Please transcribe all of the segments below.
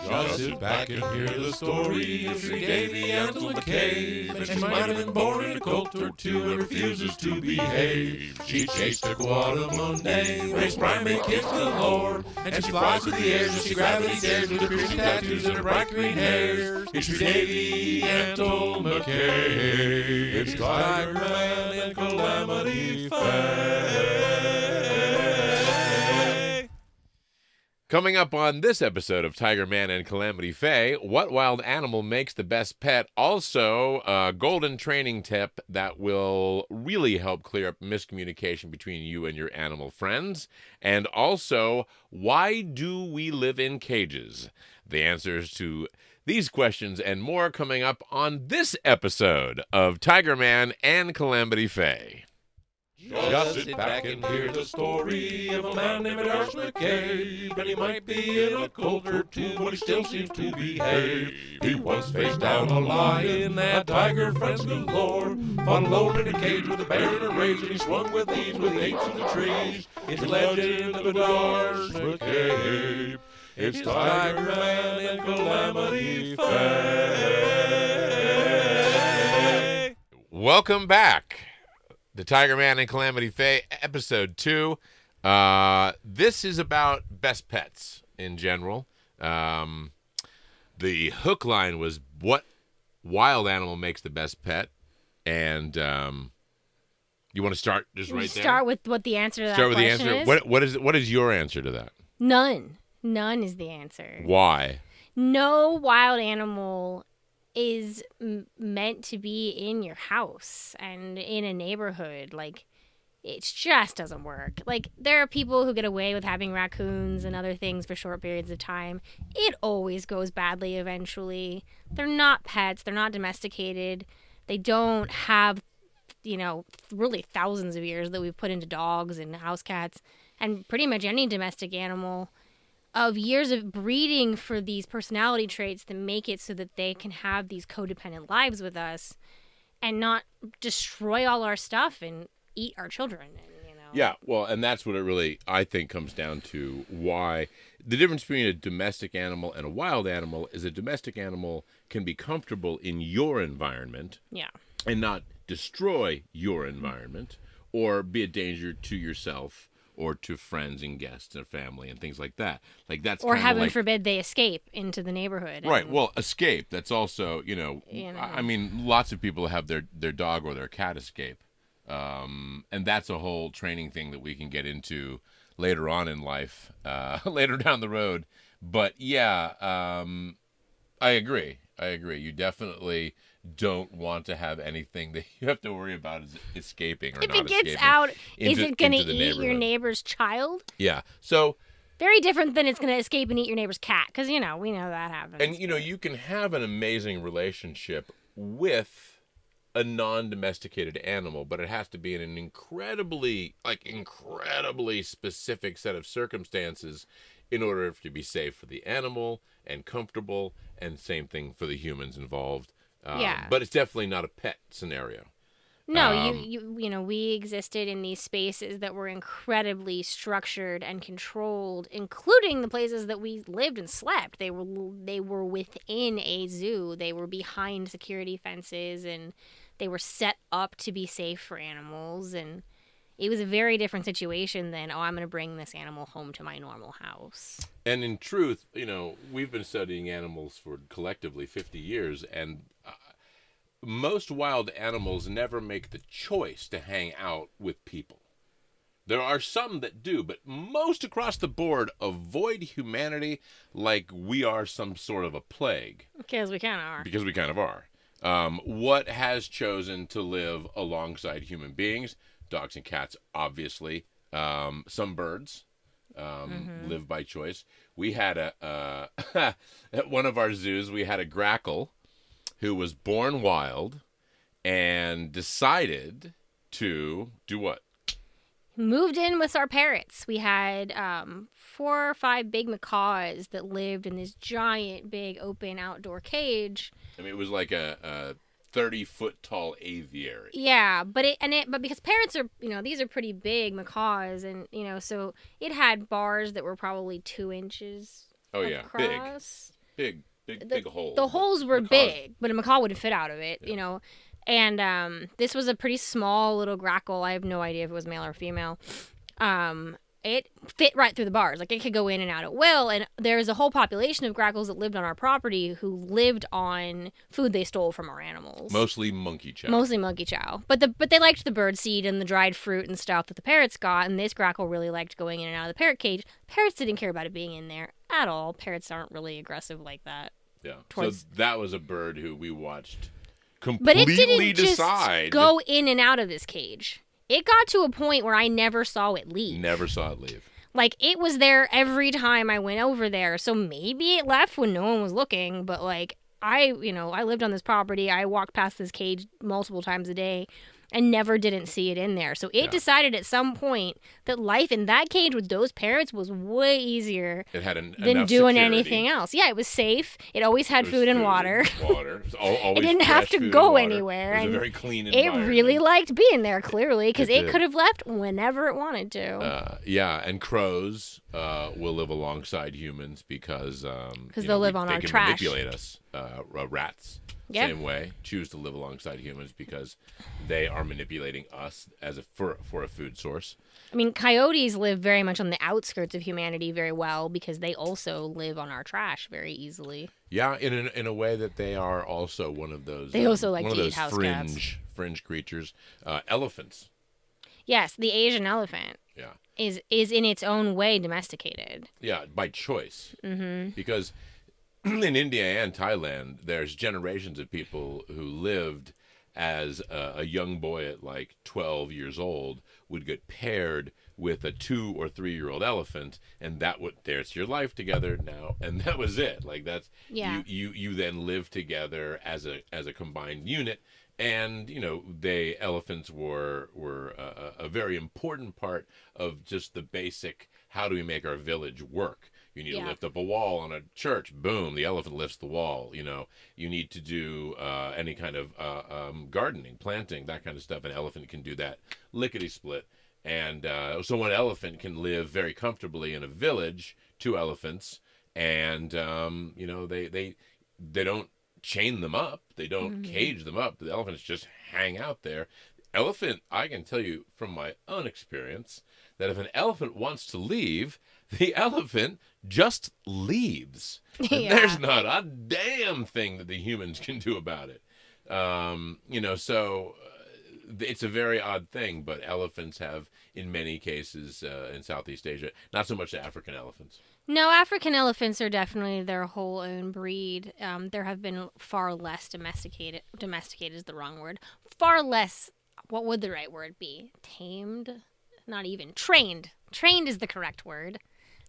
Just sit back and hear the story of Sweet Davy and Little McCabe. And she might have been born in a cult or two and refuses to behave. She chased a Guadamonde, raised primate kids galore. And she flies through the air, just gravity dares with her piercing tattoos and her bright green hair. It's Sweet Davy and Little McCabe. It's TigerMan and Calamity Fae. Coming up on this episode of TigerMan and Calamity Fae, what wild animal makes the best pet? Also, a golden training tip that will really help clear up miscommunication between you and your animal friends. And also, why do we live in cages? The answers to these questions and more coming up on this episode of TigerMan and Calamity Fae. Just sit back and hear the story of a man named Arch McCabe. And he might be in a cult or two, but he still seems to behave. He once faced down a lion, had tiger friends galore. Fought alone in a cage with a bear in a rage, and he swung with ease with apes in the trees. It's the legend of Arch McCabe. It's TigerMan and Calamity Fae. Welcome back. The TigerMan and Calamity Fae, episode 2. This is about best pets in general. The hook line was what wild animal makes the best pet, and you want to start just right there? Start with what the answer to that Start with the question answer. is? What is your answer to that? None. None is the answer. Why? No wild animal is meant to be in your house and in a neighborhood. Like, it just doesn't work. Like, there are people who get away with having raccoons and other things for short periods of time. It always goes badly eventually. They're not pets. They're not domesticated. They don't have, really thousands of years that we've put into dogs and house cats and pretty much any domestic animal, of years of breeding for these personality traits that make it so that they can have these codependent lives with us and not destroy all our stuff and eat our children. Yeah, well, and that's what it really, I think, comes down to. Why the difference between a domestic animal and a wild animal is a domestic animal can be comfortable in your environment, yeah, and not destroy your environment or be a danger to yourself or to friends and guests and family and things like that. Like, that's or heaven like, forbid they escape into the neighborhood. Right. Well, escape. That's also, I mean, lots of people have their dog or their cat escape, and that's a whole training thing that we can get into later on in life, later down the road. But yeah, I agree. You definitely don't want to have anything that you have to worry about is escaping or if not it gets escaping out, into, is it going to into the eat your neighborhood. neighbor's child? Yeah. So very different than it's going to escape and eat your neighbor's cat, because, we know that happens. And, you can have an amazing relationship with a non-domesticated animal, but it has to be in an incredibly specific set of circumstances in order for it to be safe for the animal and comfortable, and same thing for the humans involved. Yeah. But it's definitely not a pet scenario. No, we existed in these spaces that were incredibly structured and controlled, including the places that we lived and slept. They were within a zoo. They were behind security fences, and they were set up to be safe for animals. And it was a very different situation than, I'm going to bring this animal home to my normal house. And in truth, we've been studying animals for collectively 50 years, and most wild animals never make the choice to hang out with people. There are some that do, but most across the board avoid humanity like we are some sort of a plague. Because we kind of are. What has chosen to live alongside human beings? Dogs and cats, obviously. Some birds live by choice. We had at one of our zoos, we had a grackle who was born wild and decided to do what? Moved in with our parrots. We had 4 or 5 big macaws that lived in this giant, big, open outdoor cage. I mean, it was like a 30-foot tall aviary. Yeah, but because parrots are, these are pretty big macaws, and so it had bars that were probably 2 inches. Oh yeah, across. big hole. The holes were big, but a macaw would fit out of it, Yeah. you know. And this was a pretty small little grackle. I have no idea if it was male or female. It fit right through the bars. Like, it could go in and out at will. And there's a whole population of grackles that lived on our property who lived on food they stole from our animals. Mostly monkey chow. But they liked the bird seed and the dried fruit and stuff that the parrots got. And this grackle really liked going in and out of the parrot cage. Parrots didn't care about it being in there at all. Parrots aren't really aggressive like that. Yeah. Towards... So that was a bird who we watched But it completely didn't decide. just go in and out of this cage. It got to a point where I never saw it leave. Never saw it leave. Like, it was there every time I went over there. So maybe it left when no one was looking. But, like, I lived on this property. I walked past this cage multiple times a day and never didn't see it in there. So it decided at some point that life in that cage with those parrots was way easier It had than enough doing security. anything else. Yeah, it was safe. It always had food and water. Water. Always It didn't have fresh to food go and water. anywhere. It was And a very clean it environment. really liked being there, clearly, because It it did. could have left whenever it wanted to. Yeah, and crows will live alongside humans because They'll live on they our can trash. manipulate us. Rats, Yeah. same way, choose to live alongside humans because they are manipulating us for a food source. I mean, coyotes live very much on the outskirts of humanity very well because they also live on our trash very easily. Yeah, in a way that they are also one of those. They also like one to of eat those house cats. fringe creatures. Elephants. Yes, the Asian elephant Yeah. is in its own way domesticated. Yeah, by choice. Mm-hmm. Because in India and Thailand, there's generations of people who lived as a young boy at like 12 years old would get paired with a 2 or 3 year old elephant, and there's your life together now, and that was it. Like that's you then live together as a combined unit. And elephants were a very important part of just the basic how do we make our village work. You need to lift up a wall on a church. Boom, the elephant lifts the wall. You need to do any kind of gardening, planting, that kind of stuff. An elephant can do that lickety split. And so one elephant can live very comfortably in a village, 2 elephants, and they don't chain them up. They don't cage them up. The elephants just hang out there. Elephant, I can tell you from my own experience that if an elephant wants to leave, the elephant just leaves. And there's not a damn thing that the humans can do about it. So it's a very odd thing, but elephants have, in many cases in Southeast Asia, not so much the African elephants. No, African elephants are definitely their whole own breed. There have been far less domesticated. Domesticated is the wrong word. Far less, what would the right word be? Tamed? Not even. Trained. Trained is the correct word.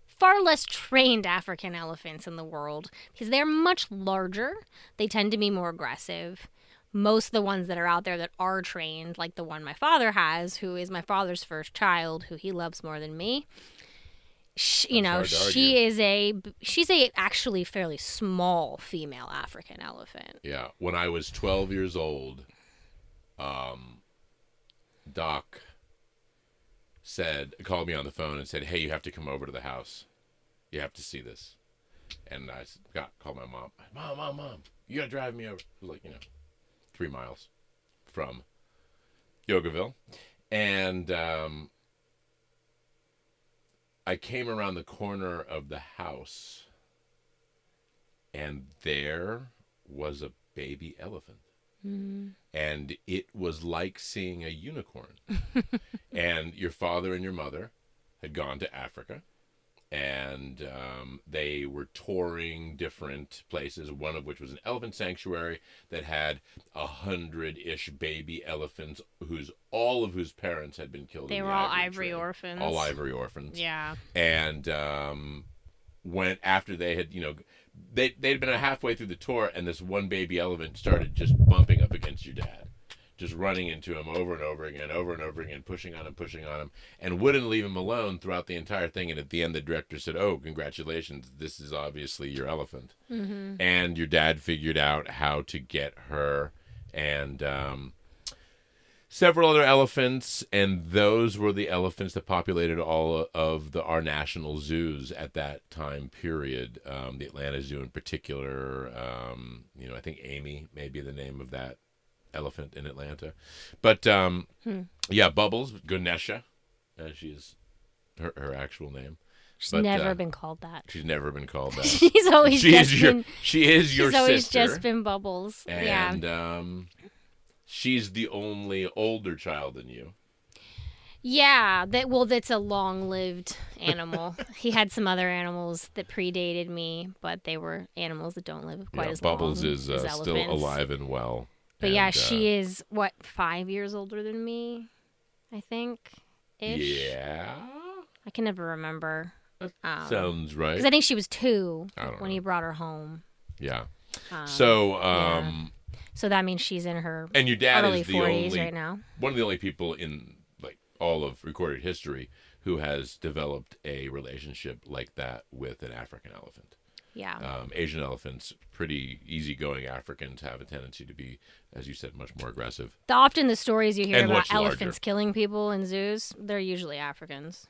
Far less trained African elephants in the world because they're much larger. They tend to be more aggressive. Most of the ones that are out there that are trained, like the one my father has, who is my father's first child, who he loves more than me, she's a actually fairly small female African elephant. Yeah. When I was 12 years old, Doc called me on the phone and said, "Hey, you have to come over to the house. You have to see this." And I called my mom. Mom, you gotta drive me over. It was like 3 miles from Yogaville, and I came around the corner of the house, and there was a baby elephant. And it was like seeing a unicorn. And your father and your mother had gone to Africa, and they were touring different places, one of which was an elephant sanctuary that had 100-ish baby elephants all of whose parents had been killed. They in were the all ivory ivory trade. orphans. All ivory orphans. Yeah. And went after they had, they'd been halfway through the tour, and this one baby elephant started just bumping up against your dad, just running into him over and over again, pushing on him, and wouldn't leave him alone throughout the entire thing. And at the end, the director said, "Oh, congratulations, this is obviously your elephant." Mm-hmm. And your dad figured out how to get her, and several other elephants, and those were the elephants that populated all of our national zoos at that time period. The Atlanta Zoo in particular. I think Amy may be the name of that elephant in Atlanta. But, yeah, Bubbles, Ganesha, she's her actual name. She's never been called that. She's never been called that. She's always she is your She's always sister. just been Bubbles. And she's the only older child than you. Yeah, that's a long-lived animal. He had some other animals that predated me, but they were animals that don't live quite as Bubbles long is as still elephants. alive and well. But yeah, she is 5 years older than me, I think. Ish. Yeah. I can never remember. Sounds right. Because I think she was 2 when know. he brought her home. Yeah. So that means she's in her and your dad early is the 40s only right now. one of the only people in like all of recorded history who has developed a relationship like that with an African elephant. Yeah. Asian elephants, pretty easygoing Africans, have a tendency to be, as you said, much more aggressive. Often the stories you hear And about much larger. elephants killing people in zoos, they're usually Africans.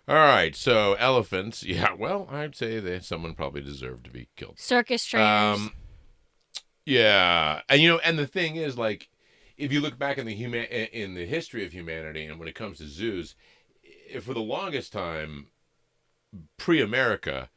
All right, so elephants. Yeah, well, I'd say that someone probably deserved to be killed. Circus trainers. Yeah, and the thing is, like, if you look back in the history of humanity, and when it comes to zoos, for the longest time, pre-America,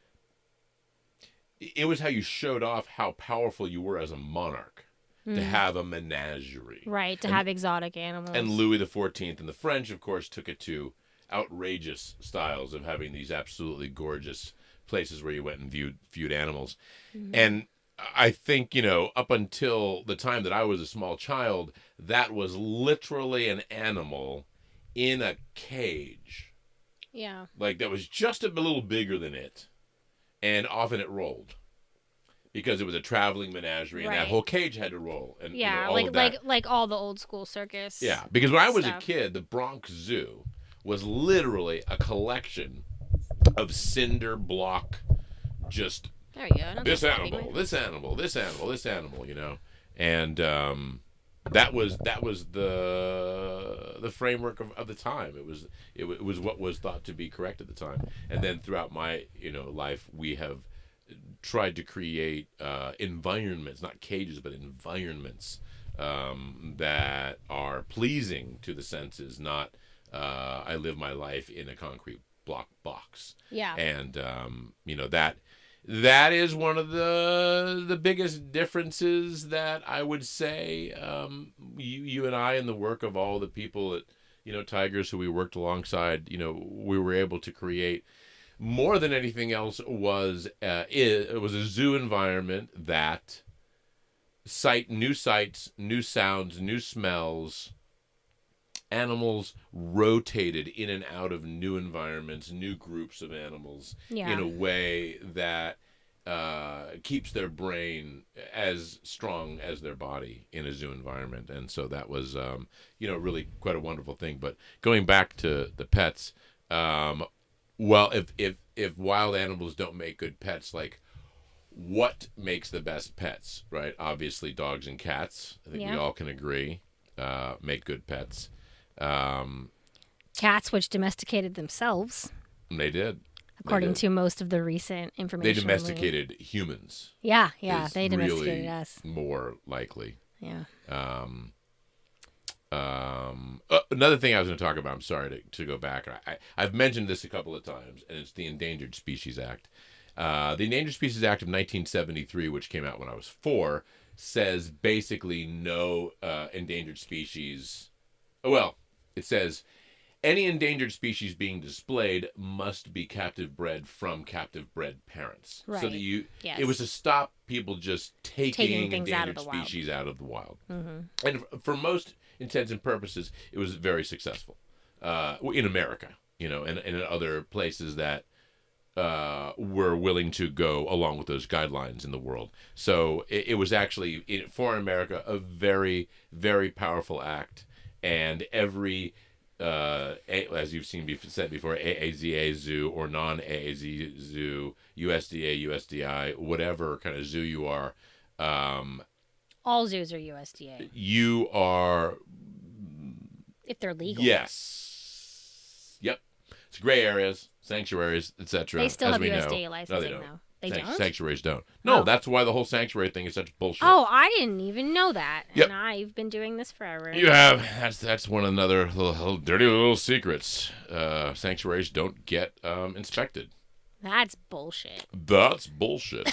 it was how you showed off how powerful you were as a monarch to have a menagerie. Right, to have exotic animals. And Louis XIV and the French, of course, took it to outrageous styles of having these absolutely gorgeous places where you went and viewed animals. And I think, up until the time that I was a small child, that was literally an animal in a cage. Yeah. Like, that was just a little bigger than it. And often it rolled. Because it was a traveling menagerie, and that whole cage had to roll. And, all of that. like all the old school circus. Yeah, because when I was a stuff. kid, the Bronx Zoo was literally a collection of cinder block, just There you go. this animal, this animal, this animal, this animal, and that was the framework of the time. It was what was thought to be correct at the time, and then throughout my life, we have tried to create environments, not cages, but environments that are pleasing to the senses, not I live my life in a concrete block box. Yeah. And that is one of the biggest differences that I would say you and I, in the work of all the people at Tigers who we worked alongside, we were able to create. More than anything else was it was a zoo environment that new sights, new sounds, new smells. Animals rotated in and out of new environments, new groups of animals in a way that keeps their brain as strong as their body in a zoo environment. And so that was, really quite a wonderful thing. But going back to the pets, well, if wild animals don't make good pets, like, what makes the best pets, right? Obviously, dogs and cats. I think we all can agree make good pets. Cats, which domesticated themselves. They did. According to most of the recent information. They domesticated humans. Yeah, they domesticated really us. More likely. Yeah. Another thing I was going to talk about, I'm sorry to go back. I've mentioned this a couple of times, and it's the Endangered Species Act. The Endangered Species Act of 1973, which came out when I was 4, says basically no endangered species. Well, it says any endangered species being displayed must be captive bred from captive bred parents. Right. So that it was to stop people just taking endangered species out of the wild. Mm-hmm. And for most intents and purposes, it was very successful in America, and in other places that were willing to go along with those guidelines in the world. So it was actually, for America, a very, very powerful act. And every, as you've said before, AAZA zoo or non-AAZ zoo, USDA, USDI, whatever kind of zoo you are. All zoos are USDA. You are If they're legal. Yes. Yep. It's gray areas, sanctuaries, etc. They still as have we USDA know. licensing, No, they don't. though. They don't? Sanctuaries don't. No, Oh. that's why the whole sanctuary thing is such bullshit. Oh, I didn't even know that. Yep. And I've been doing this forever. You have. That's one another little dirty little secrets. Sanctuaries don't get inspected. That's bullshit. That's bullshit.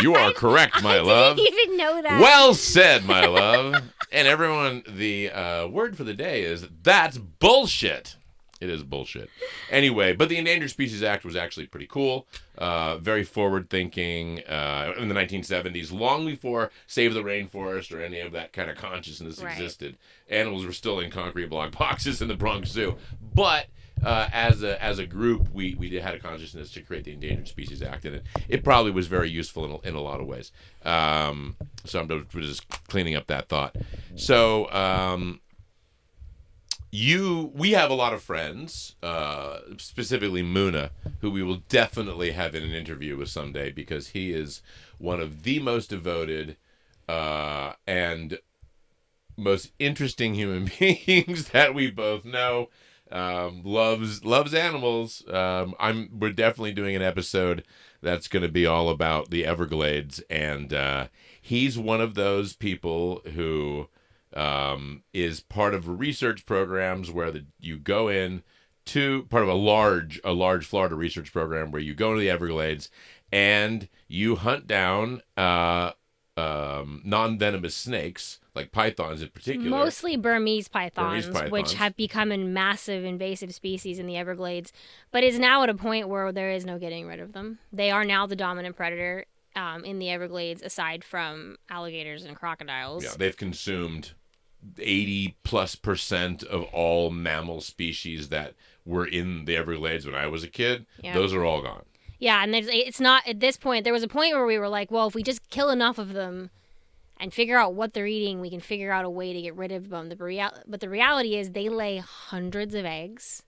You are correct, my love. I didn't even know that. Well said, my love. And everyone, the word for the day is that's bullshit. It is bullshit. Anyway, but the Endangered Species Act was actually pretty cool. Very forward-thinking in the 1970s, long before Save the Rainforest or any of that kind of consciousness existed. Animals were still in concrete block boxes in the Bronx Zoo. But as a group, we had a consciousness to create the Endangered Species Act, and it probably was very useful in a lot of ways. So I'm just cleaning up that thought. So we have a lot of friends, specifically Muna, who we will definitely have in an interview with someday because he is one of the most devoted and most interesting human beings that we both know. Loves animals. We're definitely doing an episode that's going to be all about the Everglades, and he's one of those people who is part of research programs where you go in to part of a large Florida research program where you go to the Everglades and you hunt down non-venomous snakes, like pythons in particular. Mostly Burmese pythons, which have become a massive invasive species in the Everglades, but is now at a point where there is no getting rid of them. They are now the dominant predator in the Everglades, aside from alligators and crocodiles. Yeah, they've consumed 80+% of all mammal species that were in the Everglades when I was a kid. Yeah. Those are all gone. Yeah, and it's not at this point. There was a point where we were like, well, if we just kill enough of them and figure out what they're eating, we can figure out a way to get rid of them. But the reality is they lay hundreds of eggs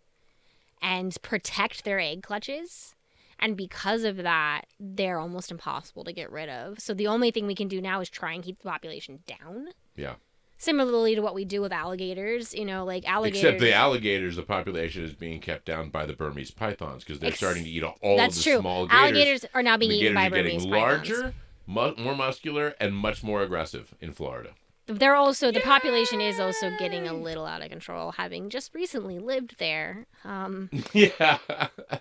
and protect their egg clutches. And because of that, they're almost impossible to get rid of. So the only thing we can do now is try and keep the population down. Yeah. Similarly to what we do with alligators, like alligators. Except the alligators, the population is being kept down by the Burmese pythons because they're starting to eat all of the small gators. Alligators are now being eaten by Burmese pythons. The gators are getting larger, more muscular, and much more aggressive in Florida. They're also the population is also getting a little out of control, having just recently lived there. Yeah,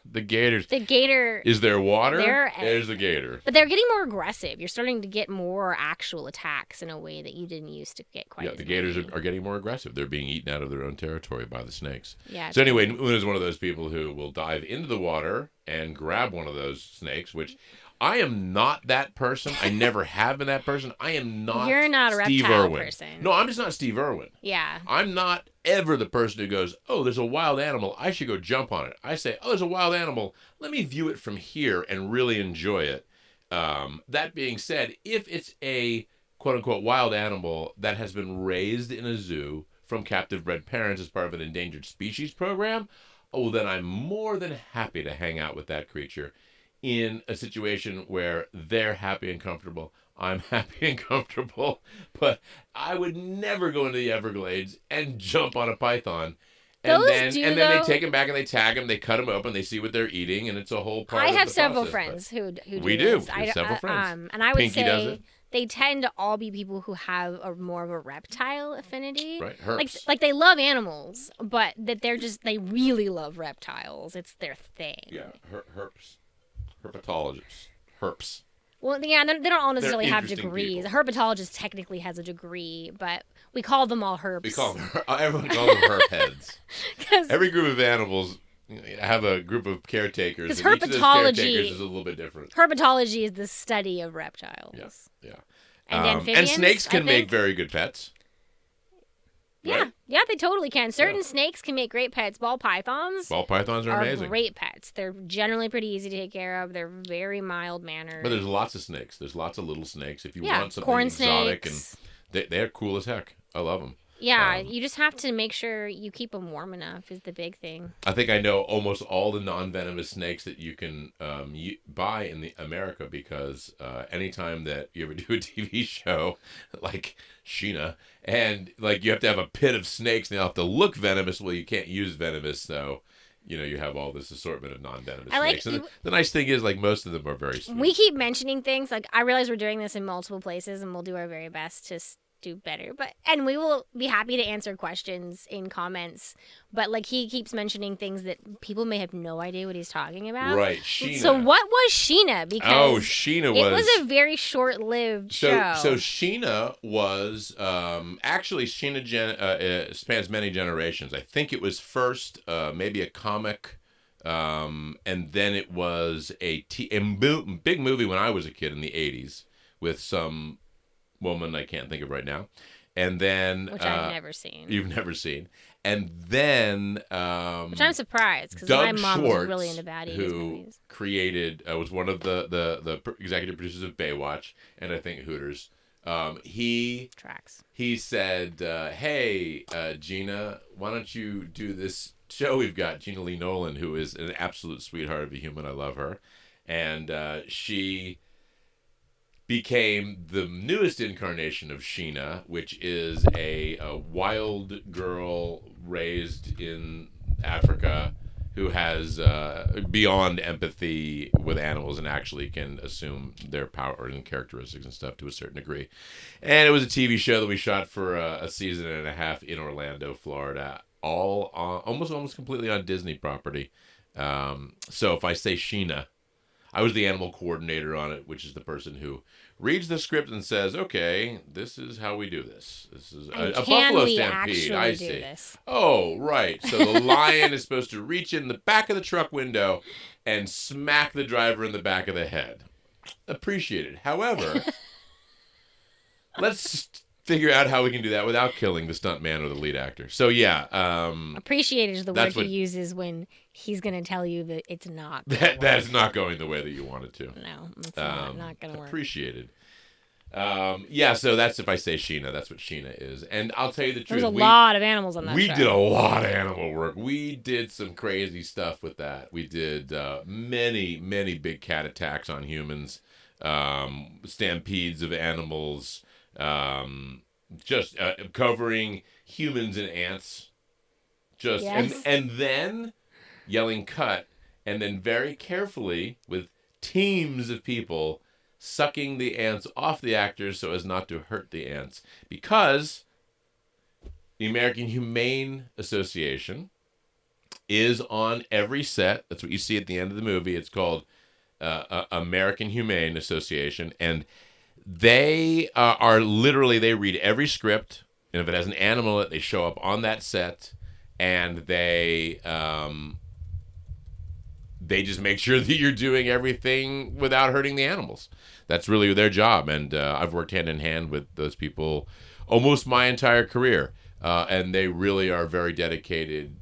the gators. The gator is there water. There's the gator. But they're getting more aggressive. You're starting to get more actual attacks in a way that you didn't used to get quite. Yeah, the gators are getting more aggressive. They're being eaten out of their own territory by the snakes. Yeah. So anyway, Una is one of those people who will dive into the water and grab one of those snakes, which. I am not that person. I never have been that person. I am not. You're not a Steve reptile Irwin. person. No, I'm just not Steve Irwin. Yeah. I'm not ever the person who goes, oh, there's a wild animal. I should go jump on it. I say, oh, there's a wild animal. Let me view it from here and really enjoy it. That being said, if it's a quote-unquote wild animal that has been raised in a zoo from captive bred parents as part of an endangered species program, oh, then I'm more than happy to hang out with that creature. In a situation where they're happy and comfortable, I'm happy and comfortable, but I would never go into the Everglades and jump on a python. And then they take them back and they tag them, they cut them open, they see what they're eating, and it's a whole part of the process. I have several friends who do we this. We have several friends. And I would Pinky does say it. they tend to all be people who have more of a reptile affinity. Right, herps. Like they love animals, but that they really love reptiles. It's their thing. Yeah, herps. Herpetologists. Herps. Well, yeah, they don't all necessarily have interesting degrees. people. A herpetologist technically has a degree, but we call them all herps. We call them, everyone calls them herp heads. Every group of animals have a group of caretakers. Because and each of those caretakers is a little bit different. Herpetology is the study of reptiles. Yeah. And amphibians, and snakes can make very good pets. Yeah, right? Yeah, they totally can. Certain snakes can make great pets. Ball pythons are amazing. Great pets. They're generally pretty easy to take care of. They're very mild-mannered. But there's lots of snakes. There's lots of little snakes. If you want something corn exotic, snakes. and they're cool as heck. I love them. Yeah, you just have to make sure you keep them warm enough is the big thing. I think I know almost all the non-venomous snakes that you can buy in the America because anytime that you ever do a TV show like Sheena, and like you have to have a pit of snakes and they have to look venomous. Well, you can't use venomous, so you have all this assortment of non-venomous snakes. And the nice thing is, like, most of them are very sweet. We keep mentioning things like I realize we're doing this in multiple places, and we'll do our very best to do better, and we will be happy to answer questions in comments, but like he keeps mentioning things that people may have no idea what he's talking about. Right, Sheena. So what was Sheena? Because Sheena it was a very short-lived show. So Sheena was actually Sheena spans many generations. I think it was first maybe a comic, and then it was a big movie when I was a kid in the 80s with some woman I can't think of right now, and then which I've never seen. You've never seen, and then which I'm surprised because my mom was really into bad 80s movies. Created was one of the executive producers of Baywatch and I think Hooters. He said, "Hey, Gina, why don't you do this show we've got?" Gina Lee Nolan, who is an absolute sweetheart of a human, I love her, and she became the newest incarnation of Sheena, which is a wild girl raised in Africa who has beyond empathy with animals and actually can assume their power and characteristics and stuff to a certain degree. And it was a TV show that we shot for a season and a half in Orlando, Florida, all almost completely on Disney property. So if I say Sheena, I was the animal coordinator on it, which is the person who reads the script and says, "Okay, this is how we do this. This is a buffalo stampede." I see. This? Oh, right. So the lion is supposed to reach in the back of the truck window and smack the driver in the back of the head. Appreciated. However, let's figure out how we can do that without killing the stuntman or the lead actor. So yeah, appreciated is the word he uses when he's going to tell you that it's not. That's not going the way that you want it to. No, it's not going to work. Appreciated. Yeah, so that's if I say Sheena, that's what Sheena is. And I'll tell you the truth. There's a lot of animals on that show. We did a lot of animal work. We did some crazy stuff with that. We did many, many big cat attacks on humans, stampedes of animals, just covering humans and ants. And then yelling cut, and then very carefully with teams of people sucking the ants off the actors so as not to hurt the ants, because the American Humane Association is on every set. That's what you see at the end of the movie. It's called American Humane Association, and they are literally, they read every script, and if it has an animal in it, they show up on that set, and they just make sure that you're doing everything without hurting the animals. That's really their job, and I've worked hand in hand with those people almost my entire career, and they really are very dedicated,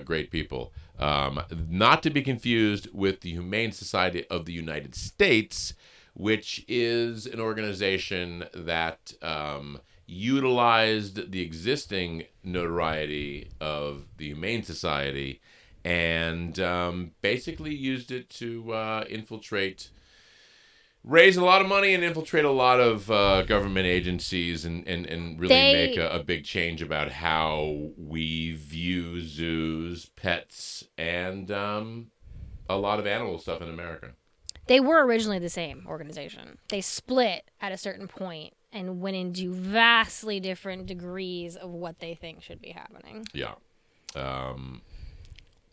great people. Not to be confused with the Humane Society of the United States, which is an organization that utilized the existing notoriety of the Humane Society and basically used it to raise a lot of money and infiltrate a lot of government agencies and really make a big change about how we view zoos, pets, and a lot of animal stuff in America. They were originally the same organization. They split at a certain point and went into vastly different degrees of what they think should be happening. Yeah.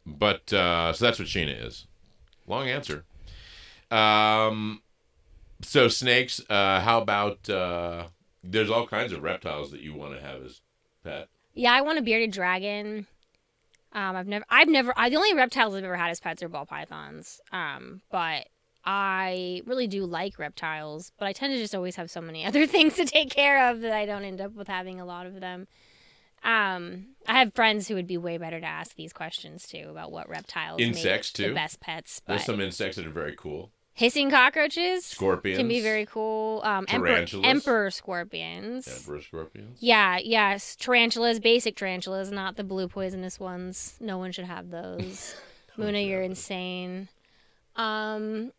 But so that's what Sheena is. Long answer. So snakes, how about there's all kinds of reptiles that you want to have as pet. Yeah, I want a bearded dragon. The only reptiles I've ever had as pets are ball pythons. But I really do like reptiles, but I tend to just always have so many other things to take care of that I don't end up with having a lot of them. I have friends who would be way better to ask these questions too about what reptiles insects make too. The best pets. But there's some insects that are very cool. Hissing cockroaches. Scorpions. Can be very cool. Tarantulas. Emperor scorpions. Emperor scorpions. Yeah, yes. Tarantulas, basic tarantulas, not the blue poisonous ones. No one should have those. Muna, you're insane. I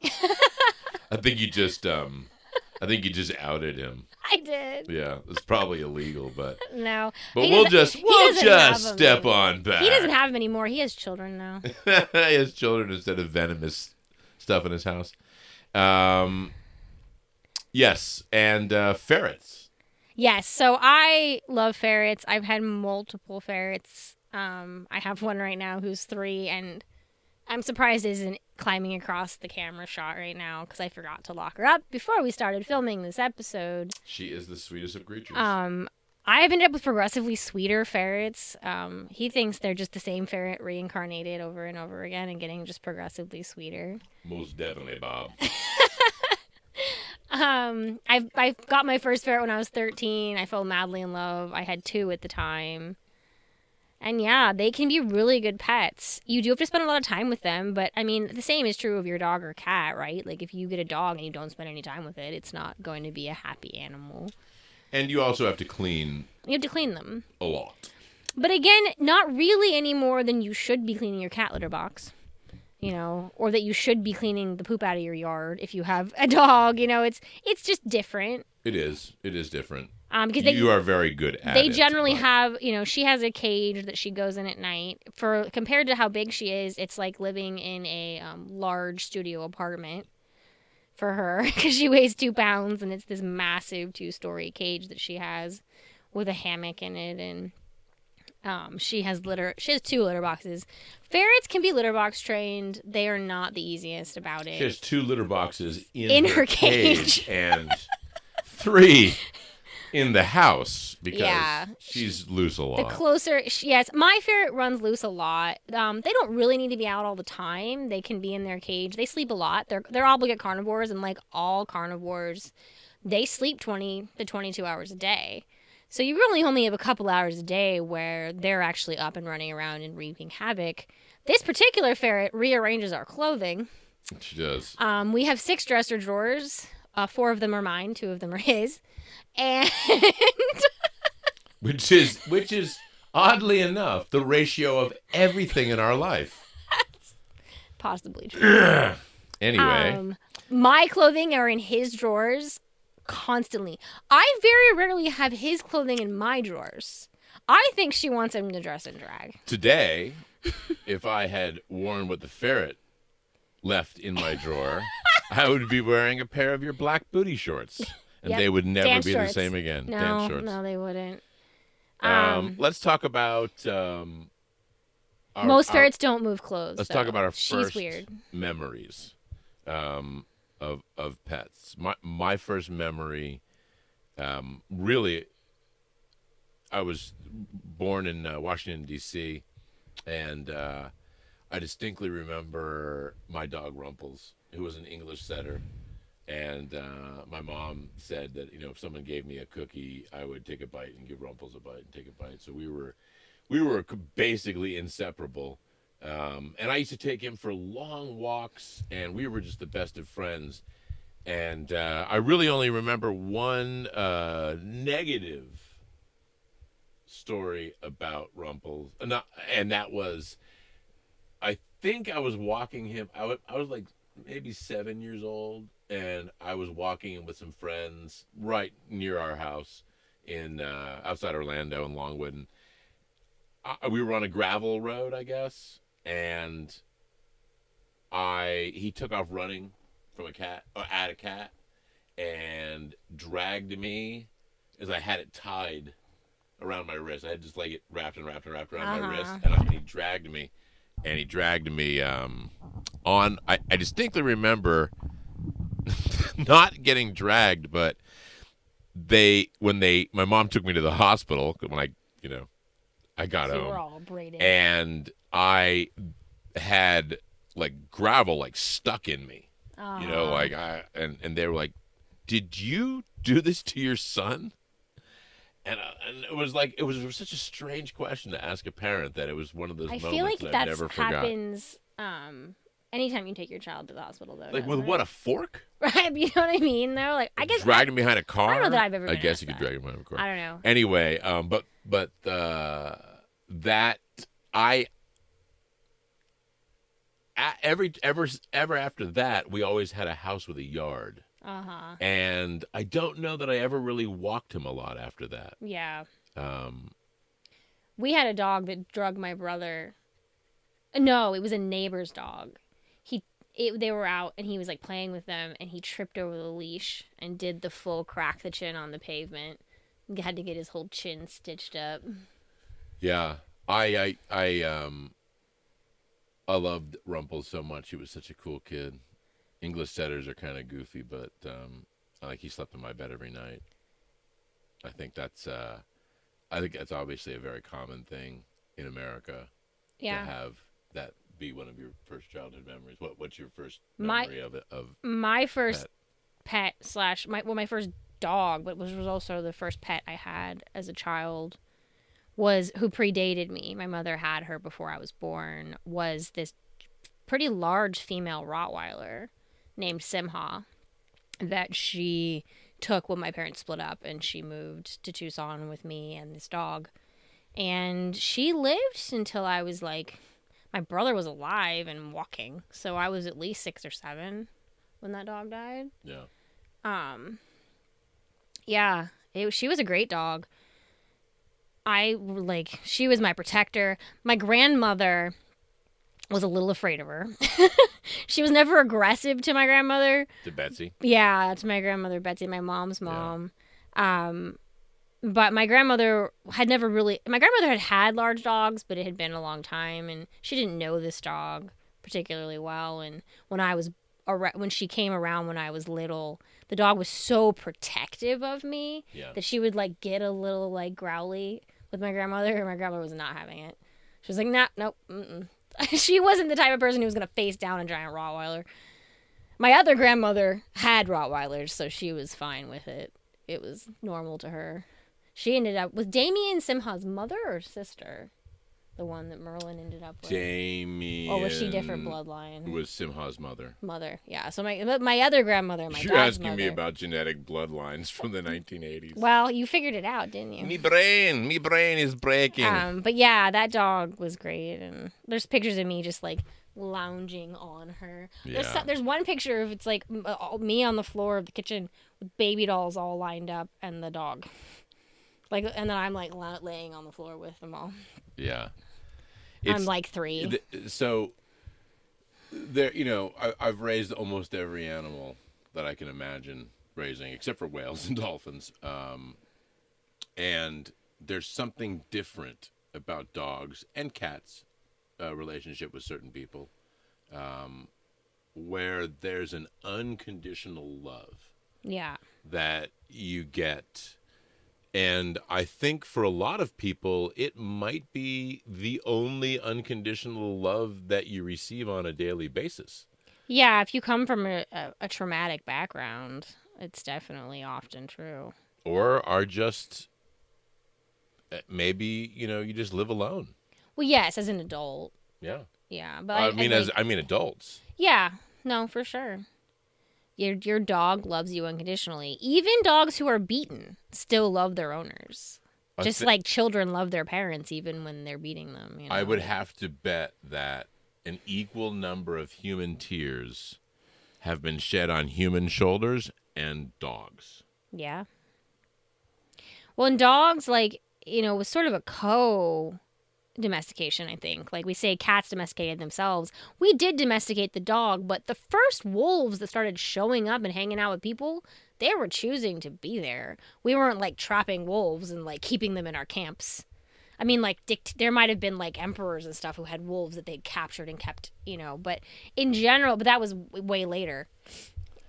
think you just outed him. I did. Yeah, it's probably illegal, but No. But He we'll doesn't- just he doesn't have step them on back. He doesn't have them anymore. He has children now. He has children instead of venomous stuff in his house. Yes, and ferrets. Yes, so I love ferrets. I've had multiple ferrets. I have one right now who's 3, and I'm surprised it isn't climbing across the camera shot right now because I forgot to lock her up before we started filming this episode. She is the sweetest of creatures. I've ended up with progressively sweeter ferrets. He thinks they're just the same ferret reincarnated over and over again and getting just progressively sweeter. Most definitely, Bob. I got my first ferret when I was 13. I fell madly in love. I had 2 at the time. And yeah, they can be really good pets. You do have to spend a lot of time with them, but I mean, the same is true of your dog or cat, right? Like if you get a dog and you don't spend any time with it, it's not going to be a happy animal. And you also have to clean You have to clean them. a lot. But again, not really any more than you should be cleaning your cat litter box. You know, or that you should be cleaning the poop out of your yard if you have a dog. You know, it's just different. It is different. Because you are very good at it. They generally have, you know, she has a cage that she goes in at night. For compared to how big she is, it's like living in a large studio apartment for her because she weighs 2 pounds and it's this massive 2-story cage that she has with a hammock in it, and she has 2 litter boxes. Ferrets can be litter box trained. They are not the easiest about it. She has 2 litter boxes in her cage. And 3 in the house because Yeah. she's loose a lot. The closer, yes, my ferret runs loose a lot. They don't really need to be out all the time. They can be in their cage. They sleep a lot. They're obligate carnivores, and like all carnivores, they sleep 20 to 22 hours a day. So you really only have a couple hours a day where they're actually up and running around and wreaking havoc. This particular ferret rearranges our clothing. She does. We have 6 dresser drawers. 4 of them are mine. 2 of them are his. And which is oddly enough the ratio of everything in our life. Possibly true. Anyway, my clothing are in his drawers constantly. I very rarely have his clothing in my drawers. I think she wants him to dress in drag. Today, if I had worn what the ferret left in my drawer, I would be wearing a pair of your black booty shorts. And Yep. they would never Dance be shorts. the same again. No, Dance shorts. no, they wouldn't. Let's talk about Most ferrets don't move clothes. Let's though. talk about our She's first weird. memories of pets. My first memory, really, I was born in Washington, D.C., and I distinctly remember my dog Rumples, who was an English setter. And my mom said that, you know, if someone gave me a cookie, I would take a bite and give Rumples a bite and take a bite. So we were basically inseparable. And I used to take him for long walks, and we were just the best of friends. And I really only remember one negative story about Rumples. And that was, I think I was walking him. I was like maybe 7 years old. And I was walking with some friends right near our house in outside Orlando in Longwood. And we were on a gravel road, I guess, and he took off running from at a cat, and dragged me as I had it tied around my wrist. I had just like it wrapped and wrapped and wrapped around my wrist, and he dragged me, on. I distinctly remember not getting dragged, but my mom took me to the hospital when I got home. You were all braided. And I had like gravel like stuck in me. You know, like and they were like, "Did you do this to your son?" And it was such a strange question to ask a parent that it was one of those moments feel like that I've that never forgot. happens Anytime you take your child to the hospital, though. Like with what, a fork? Right, you know what I mean? Though, like I guess dragged him behind a car. I don't know that I've ever. I guess you could drag him behind a car. I don't know. Anyway, but that I ever after that, we always had a house with a yard. Uh-huh. And I don't know that I ever really walked him a lot after that. Yeah. We had a dog that drugged my brother. No, it was a neighbor's dog. They were out and he was like playing with them and he tripped over the leash and did the full crack the chin on the pavement. He had to get his whole chin stitched up. Yeah. I loved Rumpel so much. He was such a cool kid. English setters are kind of goofy, but he slept in my bed every night. I think that's obviously a very common thing in America. Yeah. To have that be one of your first childhood memories. What's your first memory of it? My first pet / my first dog, but was also the first pet I had as a child, was who predated me. My mother had her before I was born. Was this pretty large female Rottweiler named Simha that she took when my parents split up and she moved to Tucson with me and this dog. And she lived until I was like, my brother was alive and walking. So I was at least 6 or 7 when that dog died. Yeah. Yeah, she was a great dog. She was my protector. My grandmother was a little afraid of her. She was never aggressive to my grandmother. To Betsy? Yeah, to my grandmother, Betsy, my mom's mom. Yeah. But my grandmother had had large dogs, but it had been a long time, and she didn't know this dog particularly well. And when she came around when I was little, the dog was so protective of me that she would like get a little like growly with my grandmother, and my grandmother was not having it. She was like, nah, nope, mm-mm. She wasn't the type of person who was going to face down a giant Rottweiler. My other grandmother had Rottweilers, so she was fine with it. It was normal to her. She ended up with Damien Simha's mother or sister, the one that Merlin ended up with. Damien. Or was she different bloodline? Was Simha's mother. Mother, yeah. So my other grandmother, my You're dad's asking mother. me about genetic bloodlines from the 1980s. Well, you figured it out, didn't you? Me brain is breaking. But yeah, that dog was great, and there's pictures of me just like lounging on her. Yeah. There's one picture of it's like me on the floor of the kitchen with baby dolls all lined up and the dog. And then I'm like laying on the floor with them all. Yeah. I'm like 3. So there, I've raised almost every animal that I can imagine raising, except for whales and dolphins. And there's something different about dogs and cats' relationship with certain people, where there's an unconditional love. Yeah. That you get. And I think for a lot of people, it might be the only unconditional love that you receive on a daily basis. Yeah, if you come from a traumatic background, it's definitely often true. Or are just, maybe, you just live alone. Well, yes, as an adult. Yeah. Yeah. But I mean adults. Yeah, no, for sure. Your dog loves you unconditionally. Even dogs who are beaten still love their owners. Just like children love their parents even when they're beating them. I would have to bet that an equal number of human tears have been shed on human shoulders and dogs. Yeah. Well, and dogs, was sort of a domestication, I think. Like we say cats domesticated themselves. We did domesticate the dog, but the first wolves that started showing up and hanging out with people, they were choosing to be there. We weren't trapping wolves and keeping them in our camps. I mean, there might have been emperors and stuff who had wolves that they'd captured and kept, but in general, but that was way later.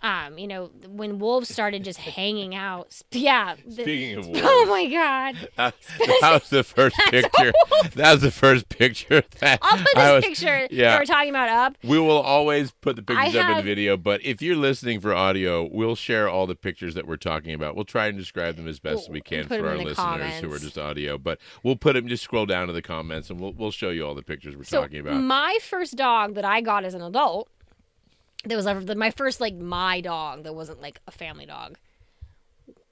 When wolves started just hanging out. Yeah. Speaking of wolves. Oh, my God. That was the first picture. That was the first picture. I'll put this picture that we're talking about up. We will always put the pictures up in video, but if you're listening for audio, we'll share all the pictures that we're talking about. We'll try and describe them as best as we can for our listeners who are just audio, but we'll put them, just scroll down to the comments, and we'll show you all the pictures we're talking about. My first dog that I got as an adult that was my first, like, my dog that wasn't, like, a family dog.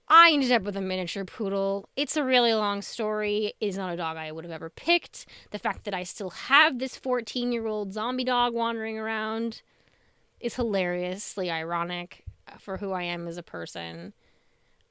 I ended up with a miniature poodle. It's a really long story. It is not a dog I would have ever picked. The fact that I still have this 14-year-old zombie dog wandering around is hilariously ironic for who I am as a person.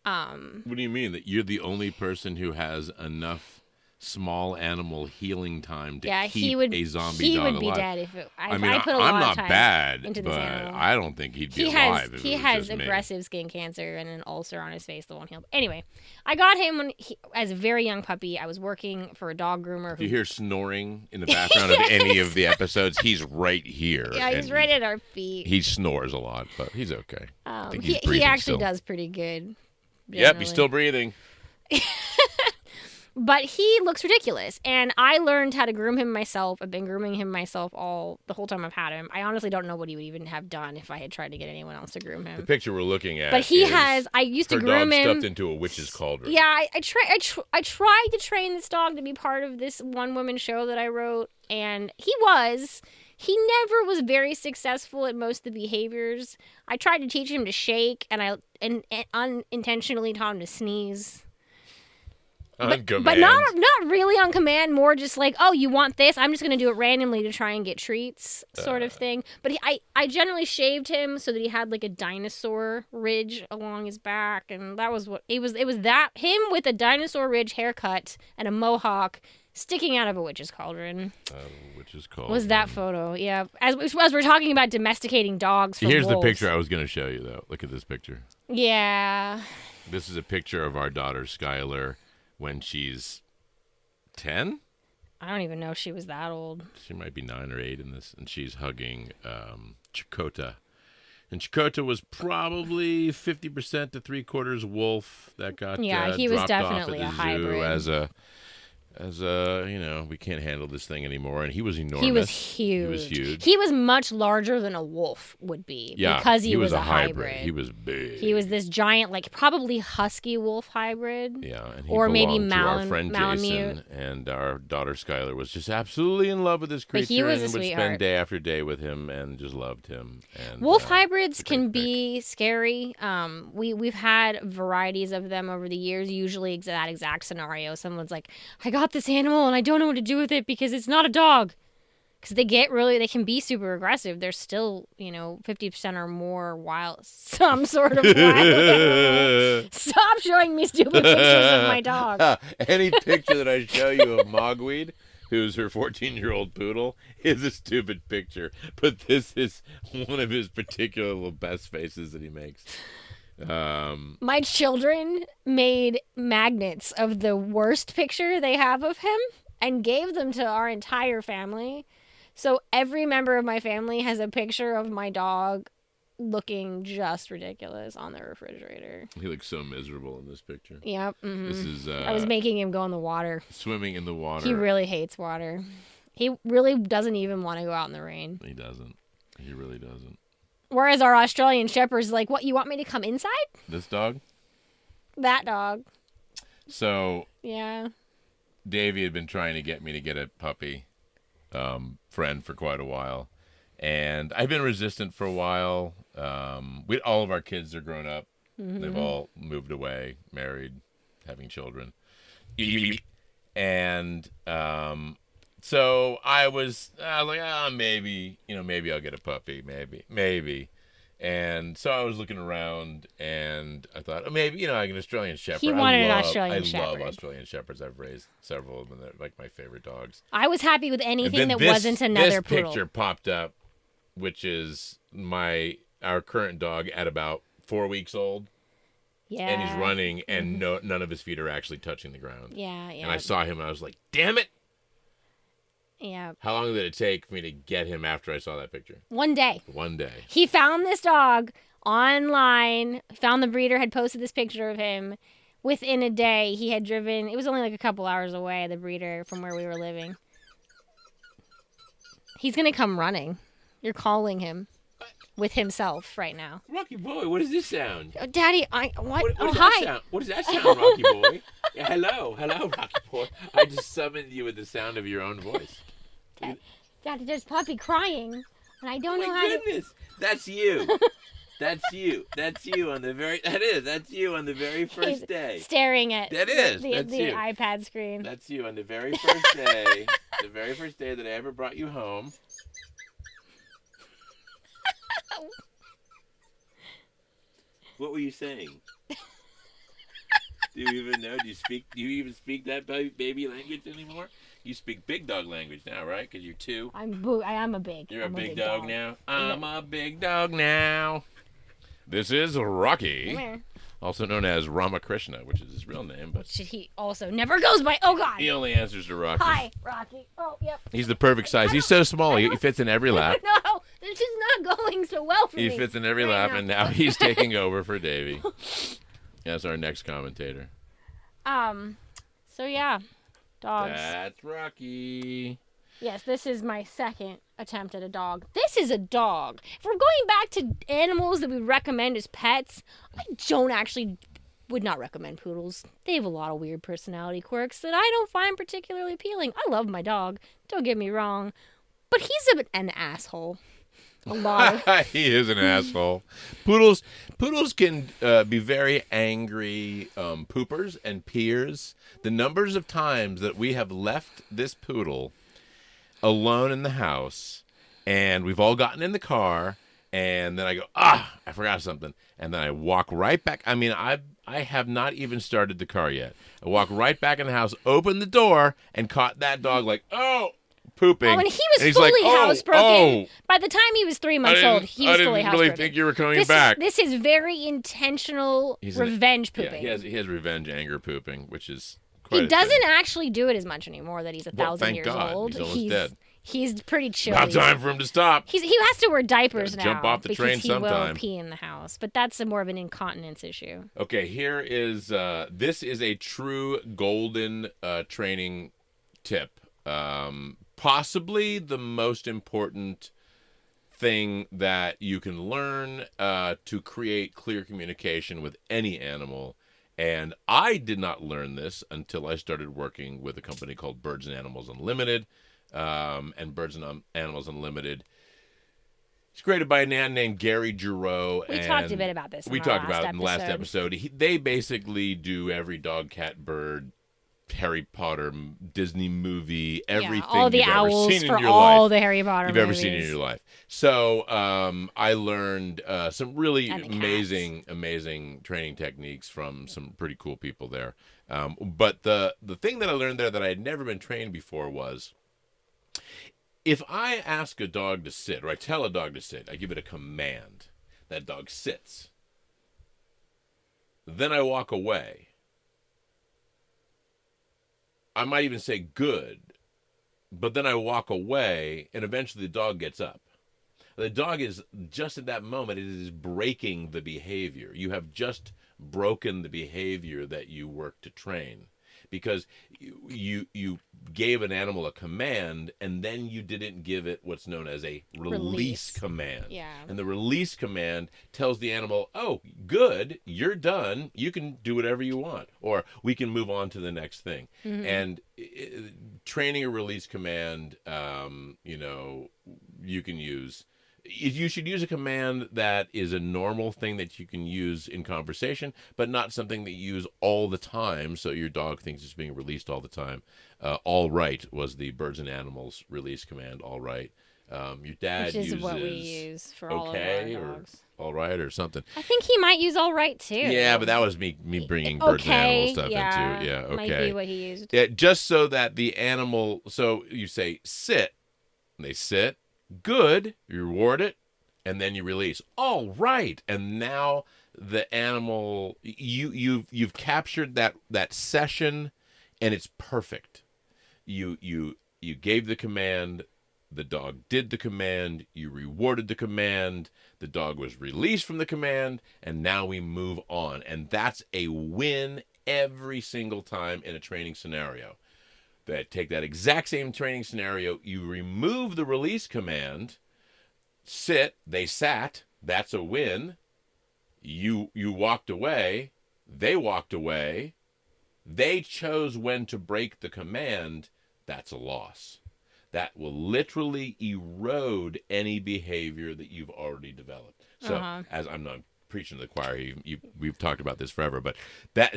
What do you mean? That you're the only person who has enough small animal healing time to keep a zombie dog alive? He would be dead if I mean, put a lot I'm of not time bad, into this but animal. I don't think he'd be alive. He has aggressive skin cancer and an ulcer on his face that won't heal. Anyway, I got him as a very young puppy. I was working for a dog groomer. If you hear snoring in the background of any of the episodes, he's right here. Yeah, he's right at our feet. He snores a lot, but he's okay. I think he's he breathing actually still. does pretty good. Yep, he's still breathing. But he looks ridiculous, and I learned how to groom him myself. I've been grooming him myself the whole time I've had him. I honestly don't know what he would even have done if I had tried to get anyone else to groom him. The picture we're looking at, but I used to groom him. stuffed into a witch's cauldron. Yeah, I tried to train this dog to be part of this one-woman show that I wrote, and he never was very successful at most of the behaviors. I tried to teach him to shake, and I unintentionally taught him to sneeze. On command. But not really on command, more just like, oh, you want this? I'm just going to do it randomly to try and get treats sort of thing. But I generally shaved him so that he had like a dinosaur ridge along his back. And that was what it was. It was him with a dinosaur ridge haircut and a mohawk sticking out of a witch's cauldron. Witch's cauldron. Was that photo. Yeah. As we're talking about domesticating dogs for Here's wolves. the picture I was going to show you, though. Look at this picture. Yeah. This is a picture of our daughter, Skylar, when she's 10? I don't even know if she was that old. She might be 9 or 8 in this, and she's hugging Chakota. And Chakota was probably 50% to 3/4 wolf that got he was dropped definitely off at the a zoo hybrid. as we can't handle this thing anymore. And he was enormous. He was huge. He was much larger than a wolf would be. Yeah, because he was a hybrid. He was big. He was this giant, like probably husky wolf hybrid. Yeah, and he or maybe belonged to our friend Malamute. Jason, and our daughter Skylar was just absolutely in love with this creature. But he was and a would sweetheart. spend day after day with him and just loved him. And Wolf hybrids can be scary. We've had varieties of them over the years. Usually that exact scenario. Someone's like, I got this animal and I don't know what to do with it because it's not a dog. Because they can be super aggressive. They're still, 50% or more wild, some sort of wild. Stop showing me stupid pictures of my dog. Any picture that I show you of Mogweed, who's her 14-year-old poodle, is a stupid picture. But this is one of his particular little best faces that he makes. My children made magnets of the worst picture they have of him and gave them to our entire family. So every member of my family has a picture of my dog looking just ridiculous on the refrigerator. He looks so miserable in this picture. Yep. Mm-hmm. This is I was making him go in the water. Swimming in the water. He really hates water. He really doesn't even want to go out in the rain. He doesn't. He really doesn't. Whereas our Australian Shepherd's like, what, you want me to come inside? This dog? That dog. So, yeah. Davey had been trying to get me to get a puppy friend for quite a while. And I've been resistant for a while. All of our kids are grown up. Mm-hmm. They've all moved away, married, having children. And so I was like, maybe I'll get a puppy, maybe. And so I was looking around, and I thought, maybe, like an Australian Shepherd. He wanted an Australian Shepherd. I love Australian Shepherds. I've raised several of them. They're like my favorite dogs. I was happy with anything that wasn't another poodle. This picture popped up, which is our current dog at about 4 weeks old. Yeah. And he's running, and none of his feet are actually touching the ground. Yeah. And I saw him, and I was like, damn it. Yeah. How long did it take for me to get him after I saw that picture? 1 day. 1 day. He found this dog online, found the breeder, had posted this picture of him. Within a day, he had driven, it was only like a couple hours away, the breeder, from where we were living. He's going to come running. You're calling him with himself right now. Rocky boy, what does this sound? Oh, Daddy, what? What hi. Sound? What does that sound, Rocky boy? Yeah, hello, Rocky boy. I just summoned you with the sound of your own voice. Daddy, there's Puppy crying. And I don't know my how to... goodness. That's you. That's you. That's you on the very... That's you on the very first day. Staring at That's the you. iPad screen. That's you on the very first day. The very first day that I ever brought you home. What were you saying? Do you even know? Do you even speak that baby language anymore? You speak big dog language now, right? Because you're 2. I am a big. You're I'm a big dog now. I'm No. a big dog now. This is Rocky, Come here. also known as Ramakrishna, which is his real name, but Should he also never goes by... Oh, God. he only answers to Rocky. Hi, Rocky. Oh, yep. He's the perfect size. He's so small. He fits in every lap. No, this is not going so well for He me. fits in every right lap, now. and now he's taking over for Davey. That's our next commentator. So yeah, dogs. That's Rocky. Yes, this is my second attempt at a dog. This is a dog. If we're going back to animals that we recommend as pets, I would not recommend poodles. They have a lot of weird personality quirks that I don't find particularly appealing. I love my dog, don't get me wrong, but he's an asshole. A lot of... He is an asshole. Poodles can be very angry poopers and peers. The numbers of times that we have left this poodle alone in the house, and we've all gotten in the car, and then I go, I forgot something, and then I walk right back. I mean, I have not even started the car yet. I walk right back in the house, open the door, and caught that dog like, pooping. Oh, and he was he's fully like, housebroken. By the time he was 3 months old, he was fully housebroken. I didn't really think you were coming back. This is very intentional revenge pooping. Yeah, he has revenge anger pooping, which is quite He a doesn't thing. actually do it as much anymore that he's 1,000 years God. old. He's almost dead. He's pretty chill. Not time for him to stop. He has to wear diapers Gotta now. jump off the train because he sometime. will pee in the house, but that's more of an incontinence issue. Okay, here is this is a true golden training tip. Possibly the most important thing that you can learn to create clear communication with any animal. And I did not learn this until I started working with a company called Birds and Animals Unlimited. And Birds and Animals Unlimited, it's created by a man named Gary Giroux. We talked a bit about this. We talked about it in the last episode. They basically do every dog, cat, bird, Harry Potter, Disney movie, everything all the you've ever owls seen in for your all life. the Harry Potter you've movies. ever seen in your life. So I learned some really amazing training techniques from some pretty cool people there. But the thing that I learned there that I had never been trained before was, if I ask a dog to sit, or I tell a dog to sit, I give it a command, that dog sits. Then I walk away. I might even say good, but then I walk away, and eventually the dog gets up. The dog is just at that moment, it is breaking the behavior. You have just broken the behavior that you work to train, because you gave an animal a command, and then you didn't give it what's known as a release command. Yeah. And the release command tells the animal, oh, good, you're done. You can do whatever you want, or we can move on to the next thing. Mm-hmm. And training a release command, you can use. You should use a command that is a normal thing that you can use in conversation, but not something that you use all the time, so your dog thinks it's being released all the time. All right was the Birds and Animals release command, all right. Your dad uses... Which is what we use for all of okay, our dogs. Or all right, or something. I think he might use all right, too. Yeah, but that was me bringing Birds and Animals stuff into. Yeah, okay. Might be what he used. Yeah, just so that the animal... So you say, sit. And they sit. Good, you reward it, and then you release. All right, and now the animal, you've captured that session, and it's perfect. You gave the command, the dog did the command, you rewarded the command, the dog was released from the command, and now we move on, and that's a win every single time in a training scenario. That take that exact same training scenario, you remove the release command, sit, they sat, that's a win. You walked away, they walked away, they chose when to break the command, that's a loss. that will literally erode any behavior that you've already developed. So as I'm not preaching to the choir, we've talked about this forever, but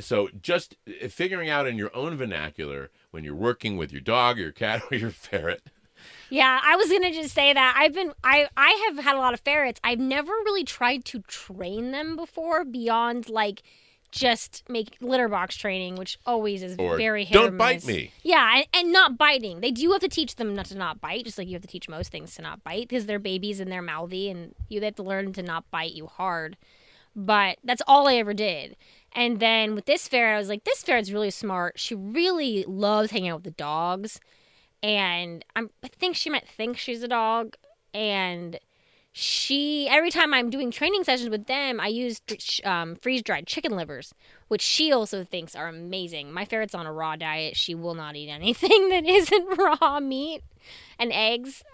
so just figuring out in your own vernacular when you're working with your dog, your cat, or your ferret. Yeah, I was gonna just say that I have had a lot of ferrets. I've never really tried to train them before beyond like just make litter box training, which always is Or very hit or don't bite miss. me. Yeah, and not biting. They do have to teach them not to not bite, just like you have to teach most things to not bite because they're babies and they're mouthy, and they have to learn to not bite you hard. But that's all I ever did. And then with this ferret, I was like, this ferret's really smart. She really loves hanging out with the dogs. And I think she might think she's a dog. And every time I'm doing training sessions with them, I use freeze-dried chicken livers, which she also thinks are amazing. My ferret's on a raw diet. She will not eat anything that isn't raw meat and eggs.